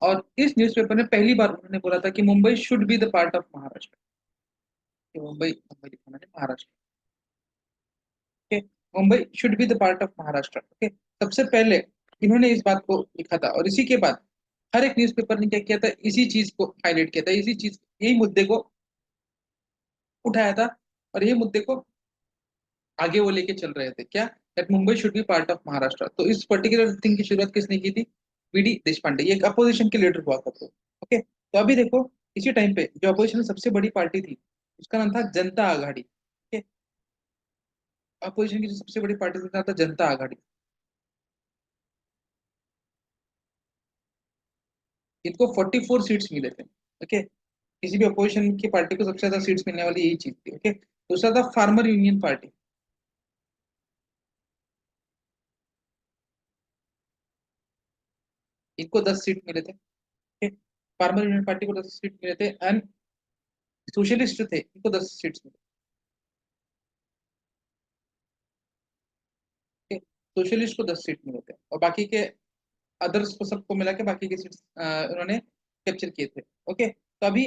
और इस न्यूज़पेपर में पहली बार उन्होंने बोला था कि Mumbai should be the part of Maharashtra. कि मुंबई मुंबई लिखा मैंने Maharashtra. Okay, Mumbai should be the part of Maharashtra. Okay, सबसे पहले इन्होंने इस बात को लिखा था और इसी के बाद हर एक न्यूज़पेपर ने क्या किया था, इसी चीज को हाईलाइट किया था, इसी चीज यही मुद्दे को उठाया था और यही मुद्दे को आगे वो लेके चल रहे थे, क्या? That Mumbai should be part of Maharashtra. तो इस पर्टिकुलर थिंग की शुरुआत किसने की थी? वीडी देश पांडे, ये एक अपोजिशन के लीडर हुआ करते। ओके, तो अभी देखो, इसी टाइम पे जो अपोजिशन में सबसे बड़ी पार्टी थी उसका नाम था जनता आघाड़ी। ओके, अपोजिशन की जो सबसे बड़ी पार्टी थी उसका नाम था जनता आघाड़ी। इनको 44 सीट्स मिले थे। ओके, किसी भी अपोजिशन की पार्टी को सबसे ज्यादा सीट्स मिलने वाली यही चीज थी। ओके, दूसरा था फार्मर यूनियन पार्टी। इनको 10 सीट मिले थे। ओके, फार्मर यूनियन पार्टी को 10 सीट मिले थे एंड सोशलिस्ट थे, इनको 10 सीट्स मिले। ओके, सोशलिस्ट को 10 सीट मिले थे और बाकी के अदर्स को सबको मिला के बाकी के सीट्स उन्होंने कैप्चर किए थे। ओके, तो अभी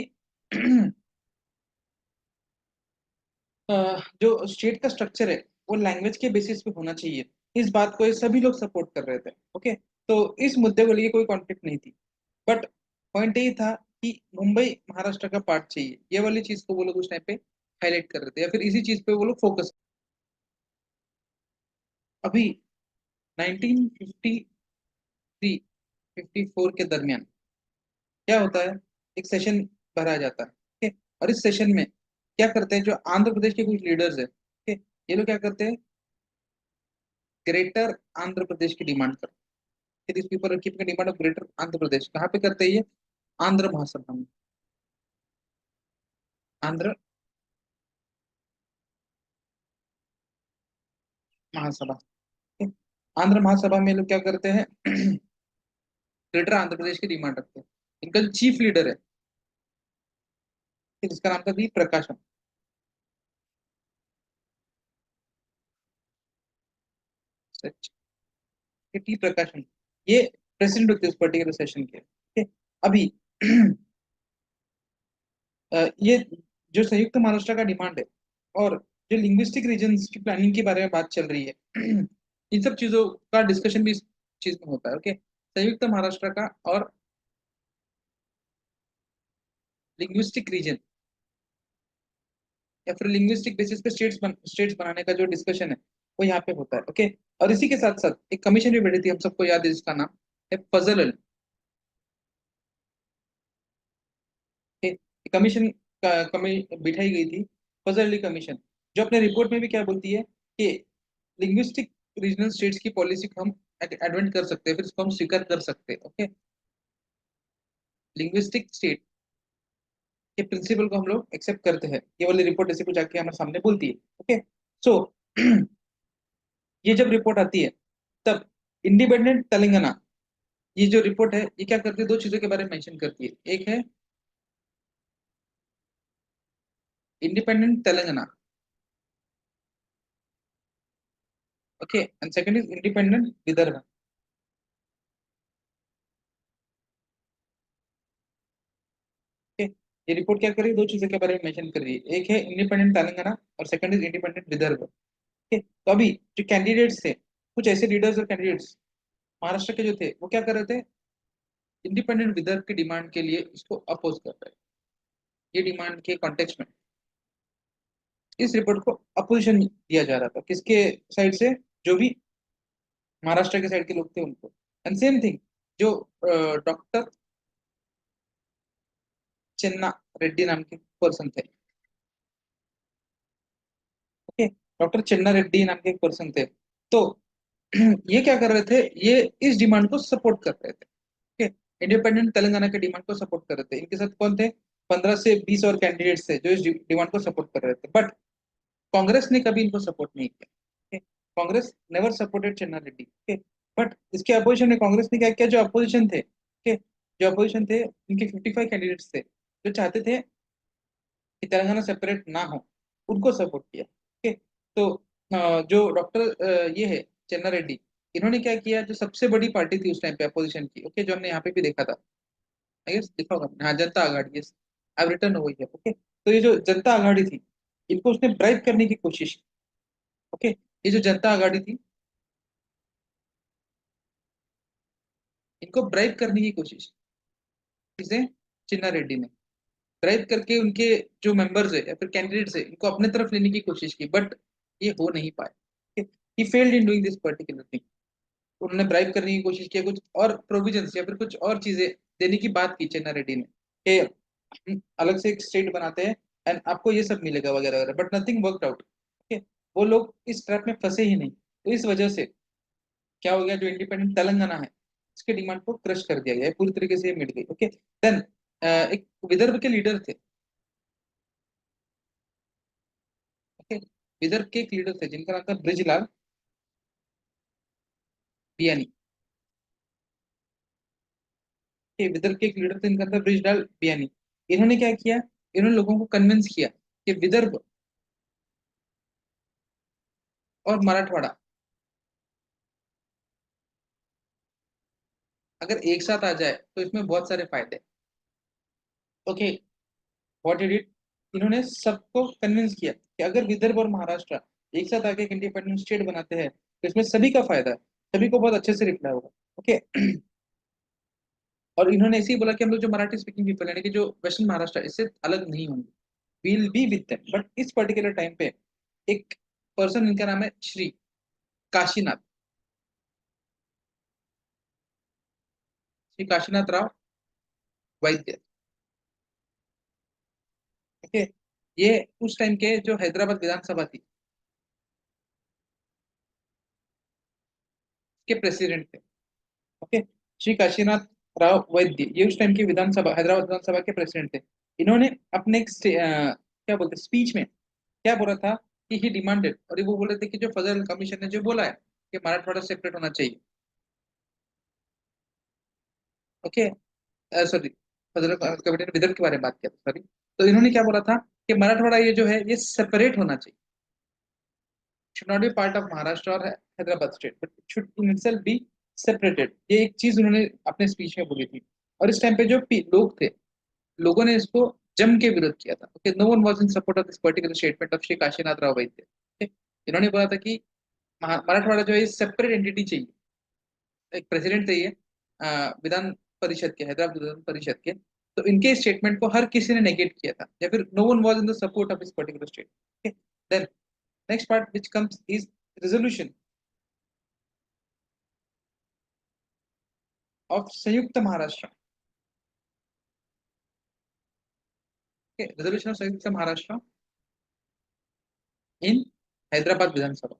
जो स्टेट का स्ट्रक्चर है वो लैंग्वेज के बेसिस पे होना चाहिए, इस बात को ये सभी लोग सपोर्ट कर रहे थे। ओके, तो इस मुद्दे को लेके कोई कॉन्फ्लिक्ट नहीं थी। बट पॉइंट ये था कि मुंबई महाराष्ट्र का पार्ट चाहिए, ये वाली चीज को वो लोग उस टाइम पे हाईलाइट कर रहे थे या फिर इसी चीज पे वो लोग फोकस। अभी 1953 54 के दरमियान क्या होता है, एक सेशन भरा जाता है। ठीक है, और इस सेशन में क्या करते हैं, जो आंध्र प्रदेश के कुछ लीडर्स है, ठीक है, ये लोग क्या करते हैं, ग्रेटर आंध्र प्रदेश की डिमांड करते हैं। This people are keeping demand of greater Andhra Pradesh. कहाँ पे करते हैं ये? आंध्र महासभा में। आंध्र महासभा। ठीक है? आंध्र महासभा में ये लोग क्या करते हैं, ग्रेटर आंध्र प्रदेश की डिमांड रखते हैं। इनका जो चीफ लीडर है, जिसका नाम था वी प्रकाशम। टी प्रकाशम, ये प्रेसिडेंट होते हैं उस पर्टिकुलर सेशन के। ठीक है? अभी ये जो संयुक्त महाराष्ट्र का डिमांड है और जो लिंग्विस्टिक रीजन्स की प्लानिंग के बारे में बात चल रही है, इन सब चीजों का डिस्कशन भी इस चीज में होता है। ओके, संयुक्त महाराष्ट्र का और लिंग्विस्टिक रीजन या फिर लिंग्विस्टिक बेसिस पे स्टेट्स बनाने का जो डिस्कशन है वो यहाँ पे होता है। ओके, और इसी के साथ साथ एक कमीशन भी बैठी थी, हम सबको याद है, जिसका नाम है फजल अली। कमीशन बिठाई गई थी, फजल अली कमीशन, जो अपने रिपोर्ट में भी क्या बोलती है कि लिंग्विस्टिक रीजनल स्टेट्स की पॉलिसी को हम एडवेंट कर सकते हैं, फिर इसको हम स्वीकार कर सकते हैं। ओके, लिंग्विस्टिक स्टेट के प्रिंसिपल को हम लोग एक्सेप्ट करते हैं, ये वाली रिपोर्ट ऐसे कुछ आके हमारे सामने बोलती है। ओके, सो ये जब रिपोर्ट आती है तब इंडिपेंडेंट तेलंगाना, ये जो रिपोर्ट है ये क्या करती है, दो चीजों के बारे में मेंशन करती है। एक है independent Telangana, okay, and second is independent Vidarbha. ये रिपोर्ट क्या कर रही है, दो चीजों के बारे में मेंशन कर रही है, एक है इंडिपेंडेंट तेलंगाना और सेकंड इज इंडिपेंडेंट विदर्भ। ठीक है, तो अभी जो कैंडिडेट्स थे, कुछ ऐसे लीडर्स और कैंडिडेट्स महाराष्ट्र के जो थे, वो क्या कर रहे थे, इंडिपेंडेंट विदर्भ की डिमांड के लिए इसको अपोज कर रहे हैं। ये डिमांड के कॉन्टेक्स्ट में इस रिपोर्ट को अपोजिशन दिया जा रहा था, किसके साइड से, जो भी महाराष्ट्र के साइड के लोग थे उनको। एंड सेम थिंग, जो डॉक्टर चन्ना रेड्डी नाम के पर्सन थे, ओके, डॉक्टर चन्ना रेड्डी नाम के एक पर्सन थे, तो ये क्या कर रहे थे, ये इस डिमांड को सपोर्ट कर रहे थे। ओके, इंडिपेंडेंट तेलंगाना के डिमांड को सपोर्ट कर रहे थे। इनके साथ कौन थे, 15 से 20 और कैंडिडेट्स थे जो इस डिमांड को सपोर्ट कर रहे थे, बट कांग्रेस ने कभी इनको सपोर्ट नहीं किया। okay? कांग्रेस नेवर सपोर्टेड चन्ना रेड्डी। बट इसके अपोजिशन में कांग्रेस ने क्या किया, जो अपोजिशन थे, जो अपोजिशन थे, इनके 55 कैंडिडेट्स थे जो चाहते थे कि तेलंगाना सेपरेट ना हो, उनको सपोर्ट किया। तो जो डॉक्टर ये है चन्ना रेड्डी, इन्होंने क्या किया, जो सबसे बड़ी पार्टी थी उस टाइम पे अपोजिशन की, ओके, जो हमने यहाँ पे भी देखा था, आई गेस लिखा होगा आपने, हाँ, जनता आघाड़ी, यस, अब रिटर्न हो गई है। ओके, तो ये जो जनता आघाड़ी थी, इनको उसने ब्राइब करने की कोशिश की। ओके, ये जो जनता आघाड़ी थी, इनको ब्राइब करने की कोशिश की, किसे, चिन्ना रेड्डी ने ड्राइव करके उनके जो मेंबर्स है या फिर कैंडिडेट्स है, इनको अपने तरफ लेने की कोशिश की, बट ये हो नहीं पाए। He failed in doing this particular thing. उन्होंने ब्राइब करने की कोशिश किया, कुछ और प्रोविजंस या फिर कुछ और चीजें देने की बात की चन्ना रेड्डी ने, कि हम अलग से एक स्टेट बनाते हैं एंड आपको ये सब मिलेगा वगैरह वगैरह, but nothing worked out. Okay, वो लोग इस ट्रैप में फंसे ही नहीं, तो इस वजह से क्या हो गया, जो इंडिपेंडेंट तेलंगाना है, इसके डिमांड को क्रश कर दिया गया, पूरी तरीके से ये मिट गई। ओके, देन एक विदर्भ के लीडर थे, ओके, विदर्भ के एक लीडर थे जिनका नाम था ब्रिजलाल बियानी। के विदर्भ के एक लीडर थे, इनका था ब्रिजलाल बियानी। इन्होंने क्या किया, इन्होंने लोगों को कन्विंस किया कि विदर्भ और मराठवाड़ा अगर एक साथ आ जाए तो इसमें बहुत सारे फायदे। ओके, व्हाट डिड इट, इन्होंने सबको कन्विंस किया कि अगर विदर्भ और महाराष्ट्र एक साथ आके एक इंडिपेंडेंट स्टेट बनाते हैं तो इसमें सभी का फायदा है, सभी को बहुत अच्छे से रिप्लाई होगा। ओके, और इन्होंने ऐसे ही बोला कि हम लोग जो मराठी स्पीकिंग पीपल यानी कि जो वेस्टर्न महाराष्ट्र, इससे अलग नहीं होंगे, will be with them. But इस पर्टिकुलर टाइम पे एक पर्सन, इनका नाम है श्री काशीनाथ, श्री काशीनाथ राव वैद्य। ओके, ये उस टाइम के जो हैदराबाद विधानसभा थी के प्रेसिडेंट थे। ओके, श्री काशीनाथ राव वैद्य, ये उस टाइम के विधानसभा, हैदराबाद विधानसभा के प्रेसिडेंट थे। इन्होंने अपने एक क्या बोलते स्पीच में क्या बोला था, कि ही डिमांडेड, और ये वो बोले थे कि जो फजल कमीशन ने जो बोला है कि मराठवाड़ा सेपरेट होना चाहिए। ओके, सॉरी, फजल कमेटी ने विदर्भ के बारे में बात किया था, सॉरी। तो इन्होंने क्या बोला था कि मराठवाड़ा ये जो है ये सेपरेट होना चाहिए, should not be part of Maharashtra or Hyderabad state, but it should in itself be separated। ये एक चीज उन्होंने अपने स्पीच में बोली थी। और इस टाइम पे जो लोग थे, लोगों ने इसको जम के विरोध किया था। Okay, no one was in support of this particular statement of Shri Kashinath Rao Vaidya. इन्होंने बोला था कि मराठवाड़ा जो है सेपरेट एंटिटी चाहिए, एक प्रेसिडेंट चाहिए विधान परिषद के, हैदराबाद विधान परिषद के। तो इनके स्टेटमेंट को हर किसी ने नेगेट किया था, या फिर no one was in the support of this particular state. Then next part which comes is resolution of Samyukta Maharashtra. Resolution of Samyukta Maharashtra इन हैदराबाद विधानसभा।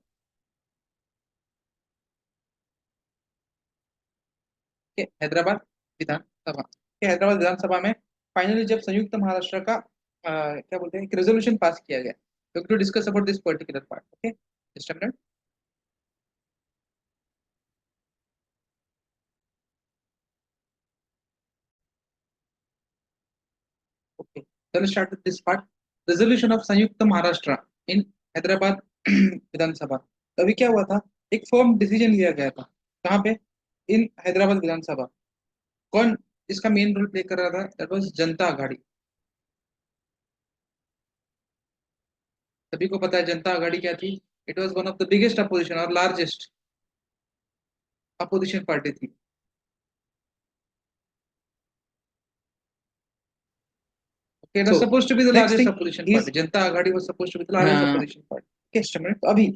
हैदराबाद विधानसभा, हैदराबाद विधानसभा में फाइनली जब संयुक्त महाराष्ट्र का क्या बोलते हैं, एक रेजोल्यूशन पास किया गया, to discuss about this particular part. Okay, just a minute. Okay, चलो start with this part, resolution of Samyukta Maharashtra इन हैदराबाद विधानसभा। तो अभी क्या हुआ था, एक फर्म डिसीजन लिया गया था, कहाँ पे, इन हैदराबाद विधानसभा। कौन इसका मेन रोल प्ले कर रहा था, दैट वाज जनता आघाड़ी। सभी को पता है जनता आघाड़ी क्या थी, it was one of the biggest opposition और लार्जेस्ट अपोजिशन पार्टी थी। Okay, it was So supposed to be the next largest thing opposition is party. Janata Aghadi was supposed to be the largest uh, opposition party. Okay, just a minute. तो अभी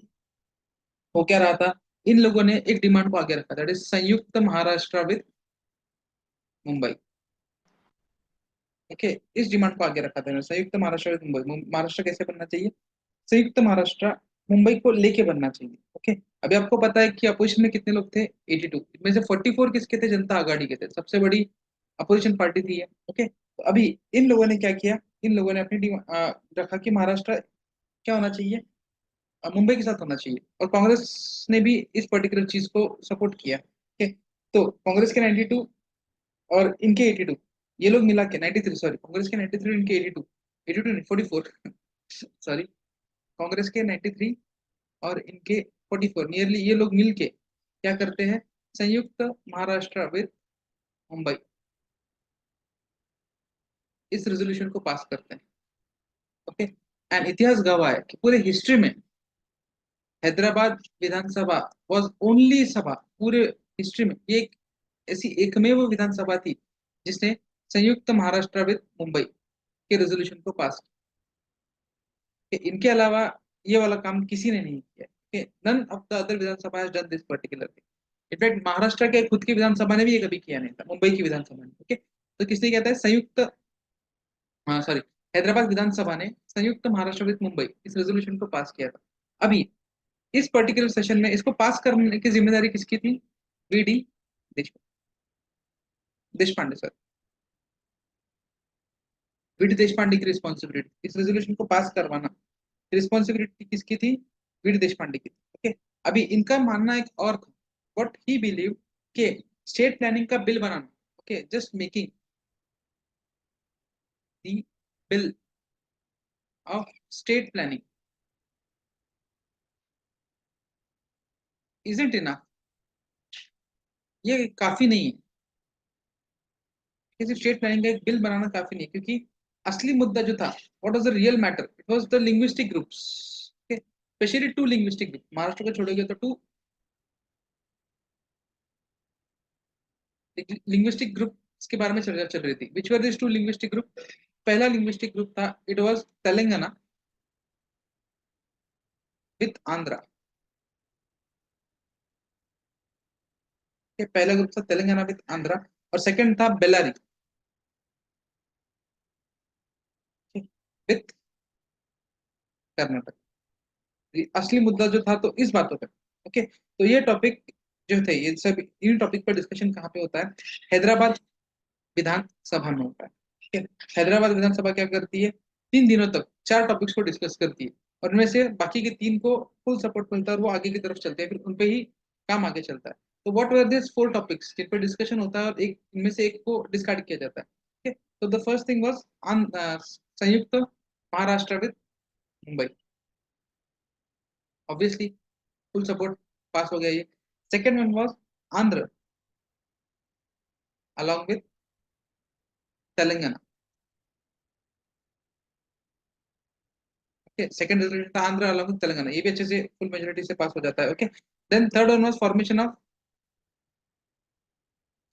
हो क्या रहा था, इन लोगों ने एक डिमांड को आगे रखा, दैट इज संयुक्त महाराष्ट्र विद मुंबई। ओके, इस डिमांड को आगे रखा था संयुक्त महाराष्ट्र विद मुंबई। महाराष्ट्र कैसे बनना चाहिए, संयुक्त महाराष्ट्र मुंबई को लेके बनना चाहिए। ओके, अभी आपको पता है कि अपोजिशन में कितने लोग थे, 82, इनमें से 44 किसके थे, जनता आघाड़ी के थे, सबसे बड़ी अपोजिशन पार्टी थी ये। ओके, तो अभी इन लोगों ने क्या किया, इन लोगों ने अपनी रखा कि महाराष्ट्र क्या होना चाहिए, मुंबई के साथ होना चाहिए, और कांग्रेस ने भी इस पर्टिकुलर चीज को सपोर्ट किया। ओके, तो कांग्रेस के 92 और इनके 82, ये लोग मिला के 93, सॉरी कांग्रेस के 93 इनके 82, 82 नहीं 44 सॉरी, कांग्रेस के 93 और इनके 44, नियरली ये लोग मिलके क्या करते हैं, संयुक्त महाराष्ट्र विद मुंबई, इस रेजोल्यूशन को पास करते हैं। ओके, एंड इतिहास गवाह है कि पूरे हिस्ट्री में हैदराबाद विधानसभा वाज ओनली सभा, पूरे हिस्ट्री में ये एक ऐसी एकमेव विधानसभा थी जिसने संयुक्त महाराष्ट्र विद मुंबई के रेजोल्यूशन को पास किया। इनके अलावा ये वाला काम किसी ने नहीं किया। None of the other Vidhan Sabha has done this particular thing. In fact Maharashtra के खुद की विधानसभा ने भी ये कभी किया नहीं था, मुंबई की विधानसभा ने। ओके, तो किसने किया था, संयुक्त, हाँ सॉरी, हैदराबाद विधानसभा ने संयुक्त महाराष्ट्र विद मुंबई इस रेजोल्यूशन को पास किया था। अभी इस पर्टिकुलर सेशन में इसको पास करने की जिम्मेदारी किसकी थी, VD Deshpande sir, VD Deshpande की रिस्पॉन्सिबिलिटी इस रेजोल्यूशन को पास करवाना, रिस्पॉन्सिबिलिटी किसकी थी, वीडी देशपांडे की थी। ओके, अभी इनका मानना एक और था, व्हाट ही बिलीव के स्टेट प्लानिंग का bill banana, okay just making the bill of state planning isn't enough, ये काफी नहीं है, किसी स्टेट प्लानिंग का एक बिल बनाना काफी नहीं, क्योंकि असली मुद्दा जो था, what was the real matter, it was the linguistic groups, specially two linguistic group, Maharashtra को छोड़ोगे तो टू लिंग्विस्टिक ग्रुप के बारे में चर्चा चल रही थी। Which were this two linguistic group, पहला लिंग्विस्टिक ग्रुप था, it was Telangana with Andhra. पहला ग्रुप था तेलंगाना विथ आंध्रा, और सेकंड था बेलारी विथ कर्नाटक। असली मुद्दा जो था तो इस बातों पे। ओके, तो ये टॉपिक जो थे, ये सब इन टॉपिक पर डिस्कशन कहाँ पे होता है, हैदराबाद विधानसभा में होता है। ठीक है, हैदराबाद विधानसभा क्या करती है, 3 दिनों तक 4 टॉपिक्स को डिस्कस करती है, और उनमें से बाकी के 3 को फुल सपोर्ट मिलता है और वो आगे की तरफ चलते हैं, फिर उन पे ही काम आगे चलता है। तो व्हाट वर दिस 4 टॉपिक्स जिन पर डिस्कशन होता है, और एक इनमें से एक को डिस्कार्ड किया जाता है। ठीक है, तो the first thing was Samyukta Maharashtra with Mumbai, obviously full support, pass हो गया ये। Second one was Andhra along with Telangana. Okay, second resolution था आंध्र अलॉन्ग विद तेलंगाना, ये भी अच्छे से फुल मेजोरिटी से पास हो जाता है। Okay, then third one was formation of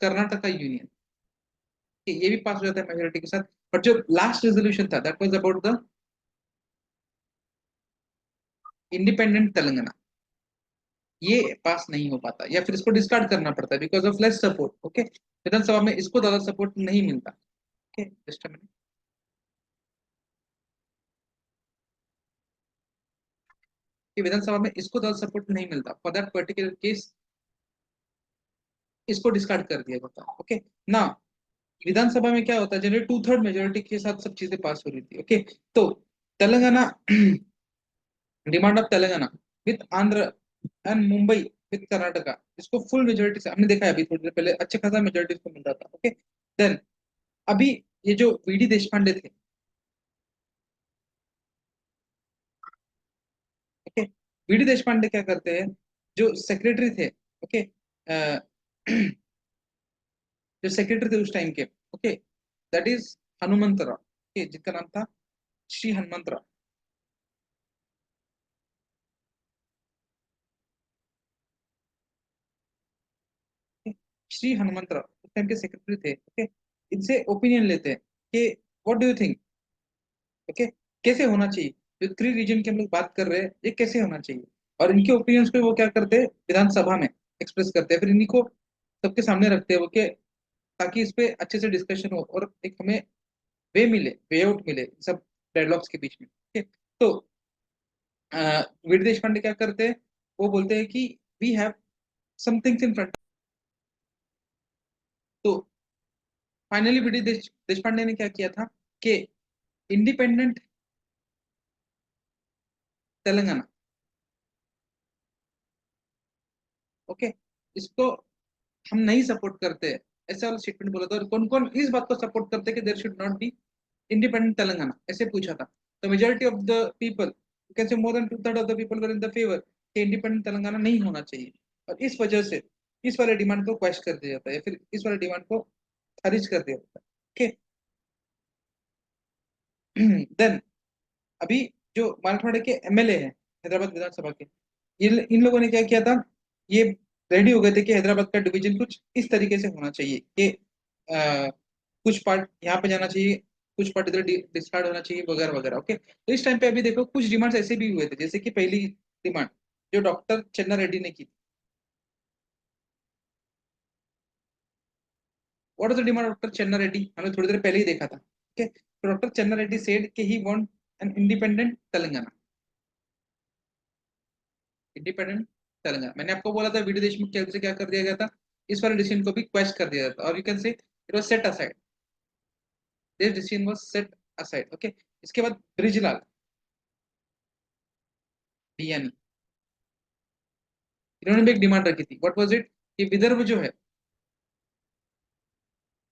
Karnataka union, ये भी पास हो जाता है मेजोरिटी के साथ। बट जो लास्ट रेजोल्यूशन था, that was about the independent Telangana, ये पास नहीं हो पाता, या फिर इसको डिस्कार्ड करना पड़ता है because of less support. Okay, विधानसभा में इसको ज्यादा सपोर्ट नहीं मिलता। ओके, जस्ट अ मिनट, कि विधानसभा में इसको ज्यादा सपोर्ट नहीं मिलता, फॉर दैट पर्टिकुलर केस इसको डिस्कार्ड कर दिया जाता है। ओके, ना विधानसभा में क्या होता है, जनरली 2/3 मेजोरिटी के साथ सब चीजें पास हो रही थी। ओके, तो Telangana demand of Telangana with Andhra and Mumbai with Karnataka, इसको फुल मेजोरिटी से हमने देखा है, अभी थोड़ी देर पहले अच्छे खासा मेजोरिटी इसको मिल रहा था। ओके, देन अभी ये जो वीडी देशपांडे थे, ओके, वीडी देशपांडे क्या करते हैं, जो सेक्रेटरी थे, ओके, जो सेक्रेटरी थे उस टाइम के, okay, that is Hanumant Rao, okay, जिनका नाम था श्री हनुमंत राव। श्री हनुमंतराव उस टाइम के सेक्रेटरी थे, ओके, इनसे ओपिनियन लेते हैं कि what do you think, okay, कैसे होना चाहिए, जो 3 रीजन की हम लोग बात कर रहे हैं ये कैसे होना चाहिए। और इनके ओपिनियंस पे वो क्या करते हैं, विधानसभा में एक्सप्रेस करते हैं, फिर इन्हीं को सबके सामने रखते हैं वो, कि ताकि इस पे अच्छे से डिस्कशन हो और एक हमें वे मिले, वे आउट मिले इन सब डेडलॉक्स के बीच में, ठीक है। तो वीर देश पांडे क्या करते हैं, वो बोलते हैं कि we have something in front. तो फाइनली वीर देश पांडे ने क्या किया था कि इंडिपेंडेंट तेलंगाना, ओके, इसको हम नहीं सपोर्ट करते, ऐसा वाला स्टेटमेंट बोला था। और कौन कौन इस बात को सपोर्ट करते कि there should not be independent Telangana, ऐसे पूछा था। The majority of the people, you can say more than 2/3 of the people were in the favour कि इंडिपेंडेंट तेलंगाना नहीं होना चाहिए। और इस वजह से इस वाले डिमांड को क्वेश्चन कर दिया जाता है, या फिर इस वाले डिमांड को खारिज कर दिया जाता है, ओके। देन अभी जो मराठवाड़े के एमएलए हैं हैदराबाद विधानसभा के, ये इन लोगों ने क्या किया था, ये रेडी हो गए थे कि हैदराबाद का डिवीजन कुछ इस तरीके से होना चाहिए कि कुछ पार्ट यहाँ पे जाना चाहिए, कुछ पार्ट इधर डिस्कार्ड होना चाहिए, वगैरह वगैरह, ओके। तो इस टाइम पे अभी देखो कुछ डिमांड्स ऐसे भी हुए थे, जैसे कि पहली डिमांड जो डॉक्टर चन्ना रेड्डी ने की, what is the demand doctor चन्ना रेड्डी, हमने थोड़ी देर पहले ही देखा था, ओके। तो डॉक्टर चन्ना रेड्डी सेड कि he want an independent Telangana, independent Telangana. मैंने आपको बोला था वीडियो देशमुख के help से क्या कर दिया गया था, इस वाले डिसीजन को भी क्वेश्चन कर दिया जाता, और यू कैन से it was set aside, this decision was set aside, okay. इसके बाद ब्रिजलाल बियानी, इन्होंने भी एक डिमांड रखी थी, व्हाट वाज इट, कि विदर्भ जो है,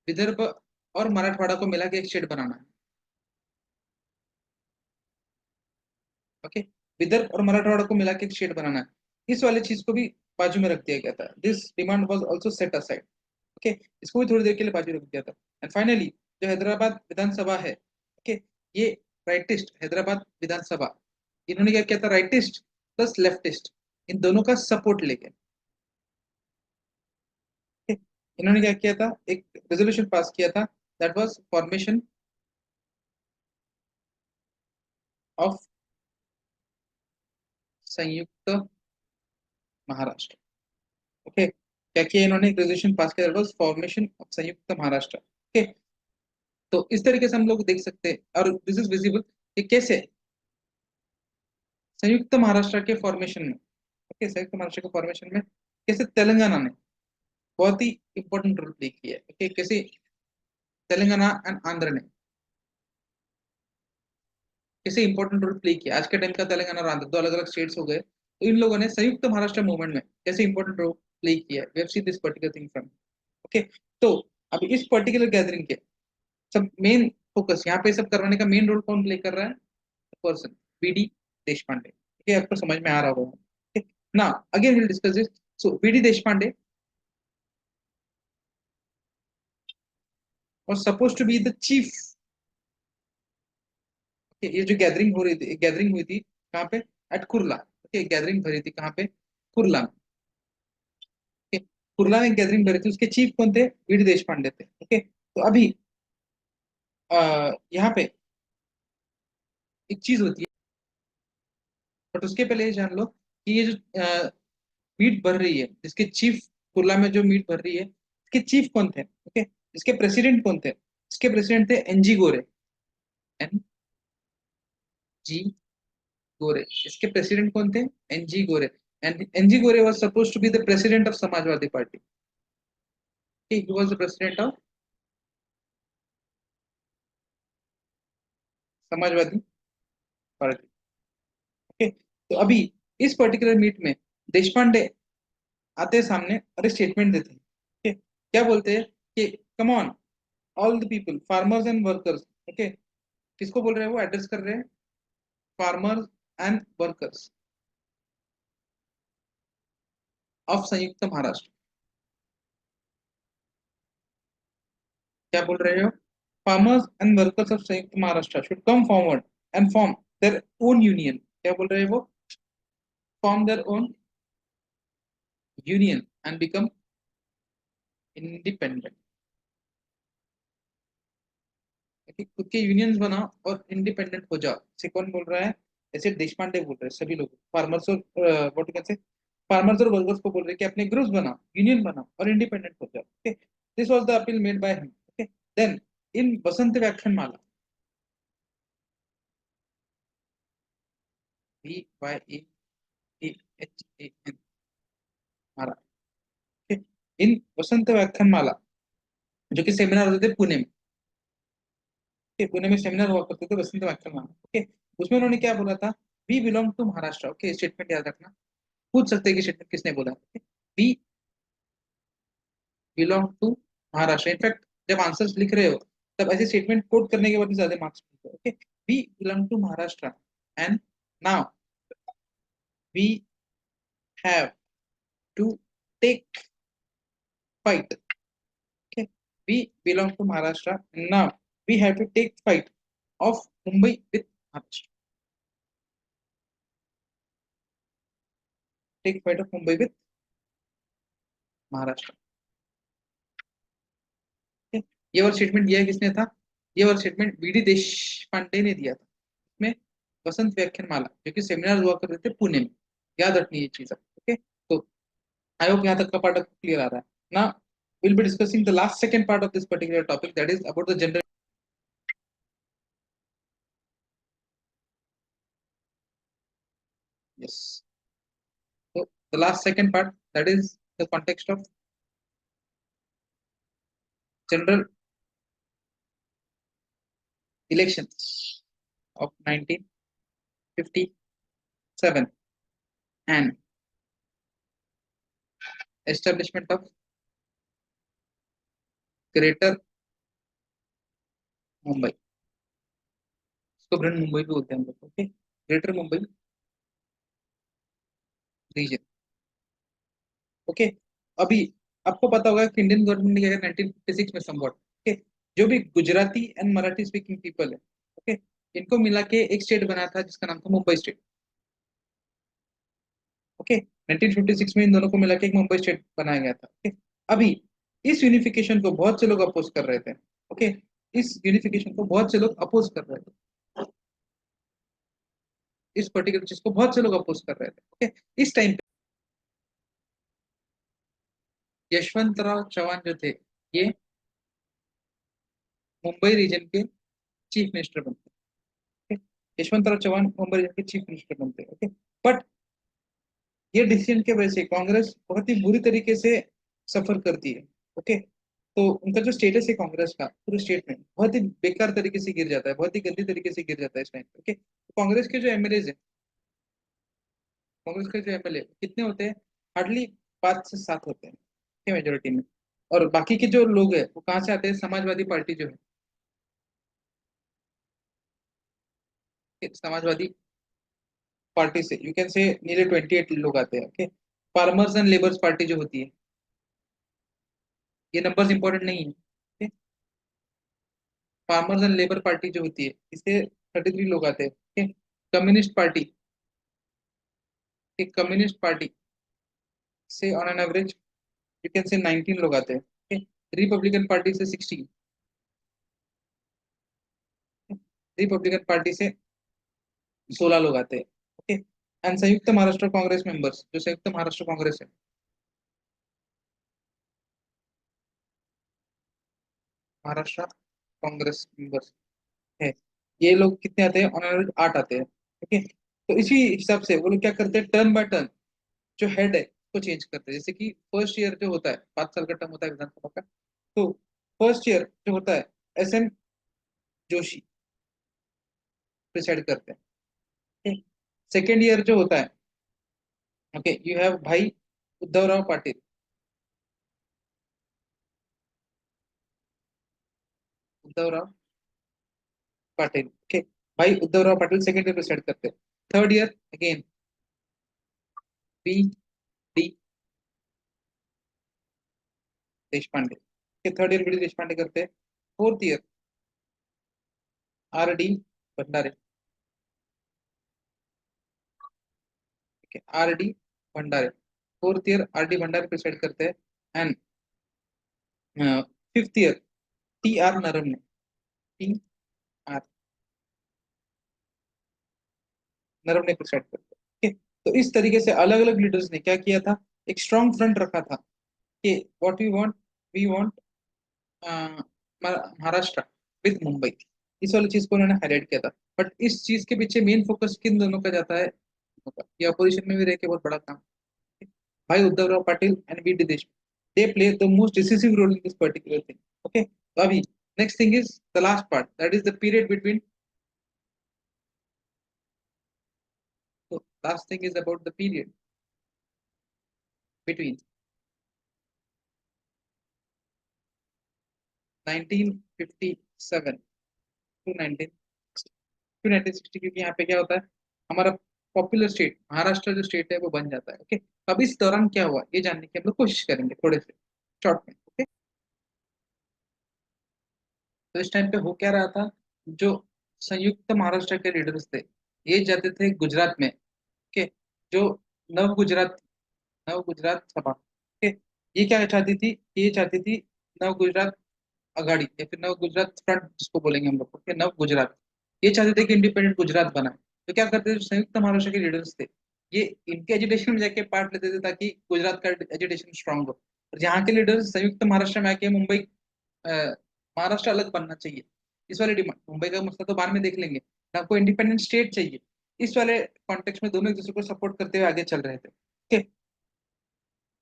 विदर्भ और मराठवाड़ा को मिला के एक स्टेट बनाना है, ओके। विदर्भ और मराठवाड़ा को मिला के एक स्टेट बनाना है, इस वाली चीज को भी बाजू में रख दिया गया था, this demand was also set aside, okay. इसको भी थोड़ी देर के लिए बाजू रख दिया था। एंड फाइनली जो हैदराबाद विधानसभा है, ओके, ये राइटिस्ट हैदराबाद विधानसभा, इन्होंने क्या किया था, राइटिस्ट प्लस लेफ्टिस्ट इन दोनों का सपोर्ट लेके, okay? इन्होंने क्या किया था, एक रेजोल्यूशन पास किया था, that was formation of Samyukta Maharashtra, okay. क्या किया इन्होंने, एक रेजोल्यूशन पास किया, that was formation of Samyukta Maharashtra, okay. तो इस तरीके से हम लोग देख सकते हैं, और दिस इज विजिबल कि कैसे संयुक्त महाराष्ट्र के फॉर्मेशन में, ओके, संयुक्त महाराष्ट्र के फॉर्मेशन में कैसे तेलंगाना ने बहुत ही इंपॉर्टेंट रोल प्ले किया है, ओके। कैसे तेलंगाना एंड आंध्र ने कैसे इंपॉर्टेंट रोल प्ले किया, आज के टाइम का तेलंगाना और आंध्र दो अलग अलग स्टेट्स हो गए, तो इन लोगों ने संयुक्त महाराष्ट्र मूवमेंट में कैसे इंपॉर्टेंट रोल प्ले किया है, we have seen this particular thing from, okay. तो अब इस पर्टिकुलर गैदरिंग के सब मेन फोकस यहाँ पे सब करवाने का मेन रोल कौन प्ले कर रहा है, पर्सन बीडी देश पांडे, ठीक है, आपको समझ में आ रहा होगा ना। Again will discuss this. So BD Deshpande was supposed to be the chief, ये जो गैदरिंग हो रही थी, गैदरिंग हुई थी कहाँ पे, एट कुर्ला, ओके। गैदरिंग भरी थी कहाँ पे, कुर्ला में, ओके। कुर्ला में गैदरिंग भरी थी, उसके चीफ कौन थे, बीडी देश पांडे थे, ओके। तो अभी यहाँ पे एक चीज होती है, बट उसके पहले ये जान लो कि ये जो मीट भर रही है, जिसके चीफ कुर्ला में जो मीट भर रही है, इसके चीफ कौन थे, ओके। इसके प्रेसिडेंट कौन थे, इसके प्रेसिडेंट थे एनजी गोरे, एन जी गोरे, इसके प्रेसिडेंट कौन थे, NG Gore. And NG Gore was supposed to be the president of Samajwadi party, he was the president of Samajwadi party, okay. तो अभी इस पर्टिकुलर मीट में देश पांडे आते हैं सामने और एक स्टेटमेंट देते हैं, ओके। क्या बोलते हैं कि come on all the people farmers and workers, okay. किसको बोल रहे हैं, वो एड्रेस कर रहे हैं farmers and workers of Samyukta Maharashtra, क्या बोल रहे हो, farmers and workers of Samyukta Maharashtra should come forward and form their own union, क्या बोल रहे हैं वो, form their own union and become independent, खुद के यूनियंस बनाओ और इंडिपेंडेंट हो जाओ। से कौन बोल रहा है? ऐसे देश पांडे बोल रहे हैं सभी लोग, फार्मर्स और व्हाट कैन से, फार्मर्स और वर्कर्स को बोल रहे हैं कि अपने ग्रुप्स बनाओ, यूनियन बनाओ और इंडिपेंडेंट हो जाओ। Okay, this was the appeal made by him. Okay, then in Vasant Vyakhyanmala, VYAEHAN, Mala, okay? इन वसंत व्याख्यानमाला जो कि सेमिनार होते थे पुणे में, पुणे में सेमिनार हुआ करते थे वसंत व्याख्यानमाला। ओके, उसमें उन्होंने क्या बोला था? We belong to Maharashtra. Okay, statement याद रखना, पूछ सकते हैं कि स्टेटमेंट किसने बोला। We belong to Maharashtra. In fact जब आंसर्स लिख रहे हो तब ऐसे स्टेटमेंट कोट करने के बाद ज्यादा मार्क्स मिलते हैं। Okay, we belong to Maharashtra and now we have to take fight. Okay, we belong to Maharashtra and now we have to take fight of Mumbai with Maharashtra. Take fight of Mumbai with Maharashtra. ठीक? ये वाला statement दिया किसने था? ये वाला स्टेटमेंट बीडी देश पांडे ने दिया था। इसमें वसंत व्याख्यानमाला जो कि सेमिनार हुआ करते थे पुणे में, याद रखनी ये चीज। ओके, तो आई होप यहाँ तक का पार्ट क्लियर आ रहा है ना। Will be discussing the last second part of this particular topic, that is about the general. Yes, so the last second part, that is the context of general elections of 1957 and establishment of greater Mumbai, इसको greater Mumbai भी बोलते हैं हम लोग। Okay, greater Mumbai region. Okay, अभी आपको पता होगा कि इंडियन गवर्नमेंट ने क्या 1956 में समवॉट, ओके, जो भी Gujarati and Marathi speaking people है, ओके, इनको मिला के एक स्टेट बना था जिसका नाम था मुंबई स्टेट। ओके, 1956 में इन दोनों को मिला के एक मुंबई स्टेट बनाया गया था। ओके, अभी इस यूनिफिकेशन को बहुत से लोग अपोज कर रहे थे। ओके, इस यूनिफिकेशन को बहुत से लोग अपोज कर रहे थे, इस पर्टिकुलर चीज को बहुत से लोग अपोज कर रहे थे। ओके, इस टाइम पे यशवंतराव चौहान जो थे, ये मुंबई रीजन के चीफ मिनिस्टर बनते हैं। यशवंतराव चौहान मुंबई रीजन के चीफ मिनिस्टर बनते हैं। ओके, बट ये डिसीजन के वजह से कांग्रेस बहुत ही बुरी तरीके से सफर करती है। ओके, तो उनका जो स्टेटस है कांग्रेस का पूरे स्टेट में बहुत ही बेकार तरीके से गिर जाता है, बहुत ही गंदी तरीके से गिर जाता है इस टाइम। ओके, तो कांग्रेस के जो एमएलए है, कांग्रेस के जो एमएलए कितने होते हैं? हार्डली 5 से 7 होते हैं मेजोरिटी में। और बाकी के जो लोग हैं वो कहाँ से आते हैं? समाजवादी पार्टी जो है, समाजवादी पार्टी से यू कैन से नियरली 28 लोग आते हैं। Okay, farmers and labours party जो होती है, ये नंबर्स इंपॉर्टेंट नहीं है। okay? Farmers and labour party जो होती है, इससे 33 लोग आते हैं। okay? कम्युनिस्ट पार्टी, एक कम्युनिस्ट पार्टी से on an average you can से 19 लोग आते हैं। okay? रिपब्लिकन पार्टी से 16, रिपब्लिकन पार्टी से 16 लोग आते हैं। ओके, एंड संयुक्त महाराष्ट्र कांग्रेस मेंबर्स, जो संयुक्त महाराष्ट्र कांग्रेस है, महाराष्ट्र कांग्रेस मेंबर्स है, ये लोग कितने आते हैं? ऑन एवरेज 8 आते हैं। ओके, तो इसी हिसाब से वो लोग क्या करते हैं? टर्न बाय टर्न जो हेड है उसको चेंज करते हैं। जैसे कि फर्स्ट ईयर जो होता है, 5 साल का टर्म होता है विधानसभा का, तो फर्स्ट ईयर जो होता है SN जोशी प्रिसाइड करते हैं। सेकेंड ईयर जो होता है, okay, you have Bhai Uddhav Rao Patil, Uddhav Rao Patil. Okay, Bhai Uddhav Rao Patil second year preside करते हैं। Third year again B D Deshpande, third year B D Deshpande करते हैं। Fourth year R D Bhandare, R D Bhandare, fourth year R D Bhandare preside करते हैं। And fifth year, TR Narvane, TR Narvane को start करते हैं। ठीक है, तो इस तरीके से अलग अलग लीडर्स ने क्या किया था, एक स्ट्रॉन्ग फ्रंट रखा था कि what we want Maharashtra with Mumbai, इस वाली चीज को उन्होंने हाईलाइट किया था। बट इस चीज के पीछे मेन फोकस किन दोनों का जाता है, ये अपोजिशन में भी रह के बहुत बड़ा काम, Bhai Uddhavrao Patil and V D Deshmukh, they play the most decisive role in this particular thing. Okay, तो अभी next thing is the last part, that is the period between, तो last thing is about the period between 1957 to 1960, क्योंकि यहाँ पे क्या होता है, हमारा पॉपुलर स्टेट महाराष्ट्र जो स्टेट है वो बन जाता है। ओके, अब इस दौरान क्या हुआ ये जानने की हम लोग कोशिश करेंगे थोड़े से शॉर्ट में। ओके, तो इस टाइम पे हो क्या रहा था, जो संयुक्त महाराष्ट्र के लीडर्स थे ये जाते थे गुजरात में। ओके, जो नव गुजरात नव गुजरात सभा, ओके, ये क्या चाहती थी, ये चाहती थी नव गुजरात अगाड़ी या फिर नव गुजरात फ्रंट जिसको बोलेंगे हम लोग, ओके, नव गुजरात, ये चाहते थे कि इंडिपेंडेंट गुजरात बना। तो क्या करते थे, जो संयुक्त महाराष्ट्र के लीडर्स थे ये इनके एजुटेशन में जाके पार्ट लेते थे ताकि गुजरात का एजुटेशन स्ट्रांग हो। और यहाँ के लीडर्स संयुक्त महाराष्ट्र में आके मुंबई महाराष्ट्र अलग बनना चाहिए, इस वाले डिमांड, मुंबई का मसला तो बाद में देख लेंगे, ना कोई इंडिपेंडेंट स्टेट चाहिए, इस वाले कॉन्टेक्स्ट में दोनों एक दूसरे को सपोर्ट करते हुए आगे चल रहे थे। ओके,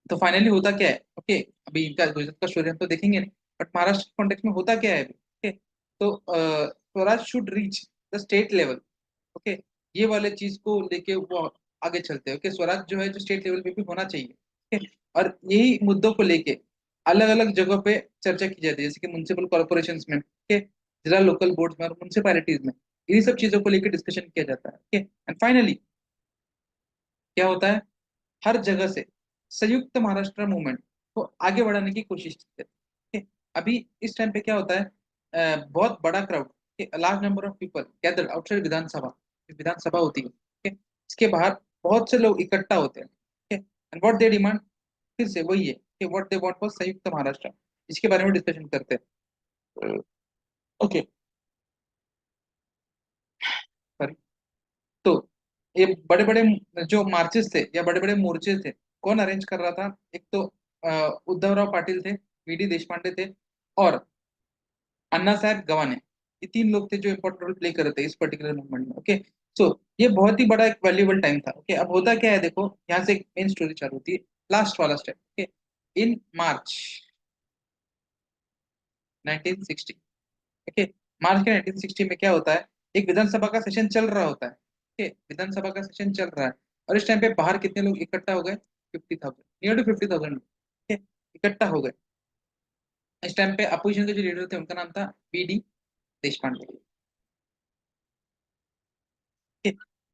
तो फाइनली होता क्या है, ओके, अभी इनका गुजरात का स्टोरी हम तो देखेंगे नहीं, बट महाराष्ट्र के कॉन्टेक्स्ट में होता क्या है अभी। ओके, तो Swaraj should reach the state level. Okay, ये वाले चीज को लेके वो आगे चलते हैं। ओके, स्वराज जो है जो स्टेट लेवल पे भी होना चाहिए। ओके, और यही मुद्दों को लेके अलग अलग जगह पे चर्चा की जाती है, जैसे कि म्युनिसिपल कॉर्पोरेशन में, ओके, जिला लोकल बोर्ड में और म्यूनसिपैलिटीज में, इन्हीं सब चीजों को लेकर डिस्कशन किया जाता है। ओके, एंड फाइनली क्या होता है, हर जगह से संयुक्त महाराष्ट्र मूवमेंट को आगे बढ़ाने की कोशिश की जाती है। अभी इस टाइम पे क्या होता है, बहुत बड़ा crowd, large number of people gathered outside विधानसभा, विधानसभा होती है, इसके बाहर बहुत से लोग इकट्ठा होते हैं। एंड व्हाट दे डिमांड, फिर से वही है कि व्हाट दे वांट फॉर संयुक्त महाराष्ट्र, इसके बारे में डिस्कशन करते हैं। ओके, सॉरी, तो ये बड़े बड़े जो मार्चेस थे या बड़े बड़े मोर्चे थे, कौन अरेंज कर रहा था, एक तो उद्धवराव पाटिल थे, वीडी देशपांडे थे, और अन्ना साहब गवाने, ये तीन लोग थे जो इंपॉर्टेंट रोल प्ले कर रहे थे इस पर्टिकुलर मूवमेंट में। ओके, सो ये बहुत ही बड़ा एक वैल्यूबल टाइम था। ओके, अब होता क्या है देखो, यहाँ से एक मेन स्टोरी चालू होती है, लास्ट वाला स्टेप। ओके, इन मार्च 1960, ओके, मार्च के 1960 में क्या होता है, एक विधानसभा का सेशन चल रहा होता है। ओके, विधानसभा का सेशन चल रहा है, और इस टाइम पे बाहर कितने लोग इकट्ठा हो गए, 50,000, नियर टू 50,000। ओके, इकट्ठा हो गए। इस टाइम पे अपोजिशन के जो लीडर थे उनका नाम था BD देशपांडे।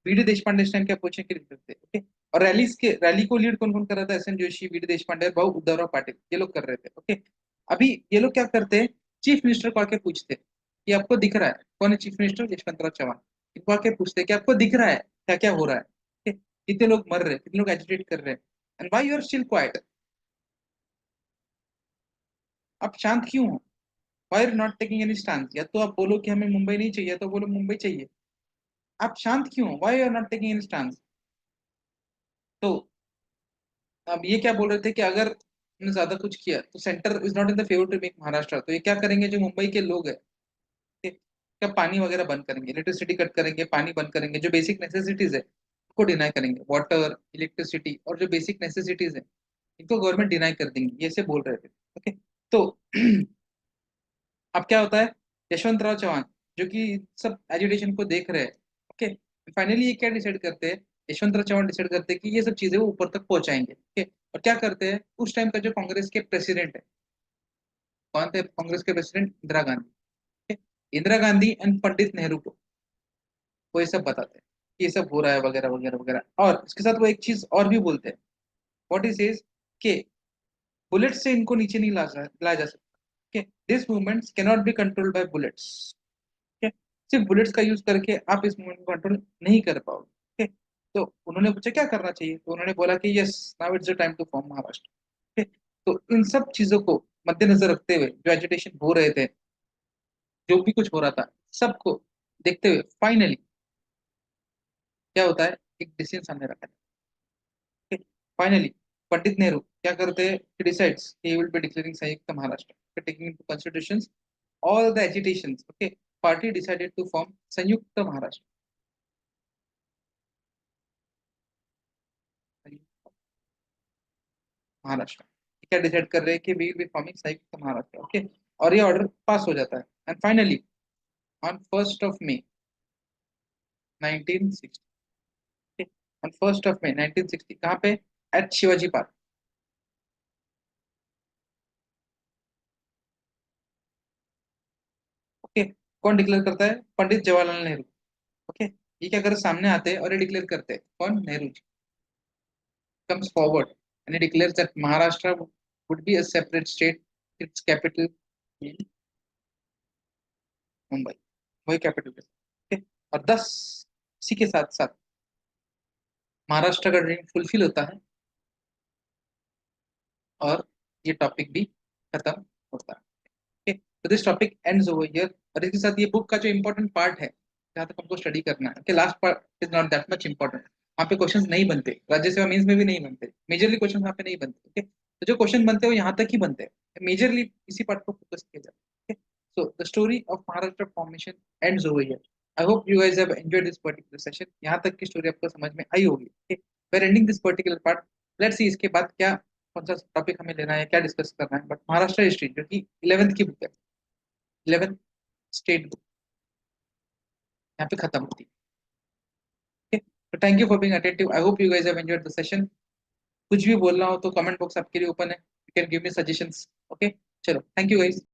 वीडी देशपांडे इस टाइम के अपोजिशन के लीडर थे। ओके, और रैली को लीड कौन कौन कर रहा था, SN जोशी, वीडी देशपांडे और भाऊ उद्धवराव पाटिल, ये लोग कर रहे थे। ओके, अभी ये लोग क्या करते हैं, चीफ मिनिस्टर को आके पूछते हैं कि आपको दिख रहा है, कौन है चीफ मिनिस्टर, यशवंतराव चौहान, इनको आके पूछते हैं कि आपको दिख रहा है क्या क्या हो रहा है। Okay? कितने लोग मर रहे हैं, कितने लोग एजिटेट कर रहे हैं, and why you are still quiet, आप शांत क्यों हो, why are not taking any stand, या तो आप बोलो कि हमें मुंबई नहीं चाहिए, या तो बोलो मुंबई चाहिए, आप शांत क्यों हो, why are not taking any stand. तो अब ये क्या बोल रहे थे कि अगर हमने ज्यादा कुछ किया तो centre is not in the favour to make Maharashtra, तो ये क्या करेंगे, जो मुंबई के लोग हैं, ठीक, क्या पानी वगैरह बंद करेंगे, इलेक्ट्रिसिटी कट करेंगे, पानी बंद करेंगे, जो बेसिक नेसेसिटीज है उसको डिनाई करेंगे, वाटर, इलेक्ट्रिसिटी और जो बेसिक नेसेसिटीज है इनको गवर्नमेंट डिनाई कर देंगी, ये से बोल रहे थे। ओके, तो अब क्या होता है, यशवंत राव चौहान जो कि सब एजुटेशन को देख रहे हैं, ओके, फाइनली ये क्या डिसाइड करते हैं, यशवंत राव चौहान डिसाइड करते हैं कि ये सब चीजें वो ऊपर तक पहुंचाएंगे। ओके, और क्या करते हैं, उस टाइम का जो कांग्रेस के प्रेसिडेंट है, कौन थे कांग्रेस के president, Indira Gandhi. okay? Indira Gandhi and Pandit Nehru को वो ये सब बताते हैं कि ये सब हो रहा है वगैरह वगैरह वगैरह, और इसके साथ वो एक चीज और भी बोलते हैं, व्हाट इज इज के बुलेट से इनको नीचे नहीं लाया जा सकता, this movement can not be controlled by bullets. ठीक है, सिर्फ बुलेट्स का यूज करके आप इस मूवमेंट को कंट्रोल नहीं कर पाओगे। ठीक है, तो उन्होंने पूछा क्या करना चाहिए, तो उन्होंने बोला कि yes now it's the time to form Maharashtra. ठीक है, तो इन सब चीजों को मद्देनजर रखते हुए, जो एजिटेशन हो रहे थे, जो भी कुछ हो रहा था, सबको देखते हुए फाइनली क्या होता है, एक डिसीजन सामने रखा है। फाइनली पंडित नेहरू क्या करते हैं, decides he will be declaring Samyukta Maharashtra, taking into consideration all the agitations. Okay, party decided to form Sanyukta Maharashtra. Maharashtra क्या डिसाइड कर रहे हैं कि वी विल बी फॉर्मिंग संयुक्त महाराष्ट्र। ओके, और ये ऑर्डर पास हो जाता है। And finally on 1 May 1960, on 1 May 1960 कहाँ पे, एट शिवाजी पार्क। ओके, कौन डिक्लेयर करता है, पंडित जवाहरलाल नेहरू। ओके, ये क्या कर सामने आते हैं और ये डिक्लेयर करते हैं, कौन, Nehru ji comes forward and he declares that Maharashtra would be a separate state, its capital in Mumbai, वही कैपिटल के साथ। ठीक, और 10 इसी के साथ साथ महाराष्ट्र का ड्रीम फुलफिल होता है और ये टॉपिक भी खत्म होता है। तो this topic ends over here. और इसके साथ ये बुक का जो इंपॉर्टेंट पार्ट है जहाँ तक हमको स्टडी करना है, कि last part is not that much important. वहाँ पे क्वेश्चंस नहीं बनते, राज्य सेवा मेंस में भी नहीं बनते, मेजरली क्वेश्चन वहाँ पे नहीं बनते। ओके, तो जो क्वेश्चन बनते हैं वो यहाँ तक ही बनते हैं, मेजरली इसी पार्ट को फोकस किया जाता है। So the story of Maharashtra formation ends over here. I hope you guys have enjoyed this particular session. यहाँ तक की स्टोरी आपको समझ में आई होगी। We are ending this particular part. Let's see इसके बाद क्या, कौन सा टॉपिक हमें लेना है, क्या डिस्कस करना है। बट महाराष्ट्र हिस्ट्री जो कि 11th की बुक है, 11th स्टेट बुक, यहाँ पे खत्म होती है। तो thank you for being attentive. I hope you guys have enjoyed the session. कुछ भी बोलना हो तो कमेंट बॉक्स आपके लिए ओपन है, you can give me suggestions. Okay, चलो, थैंक यू गाइस।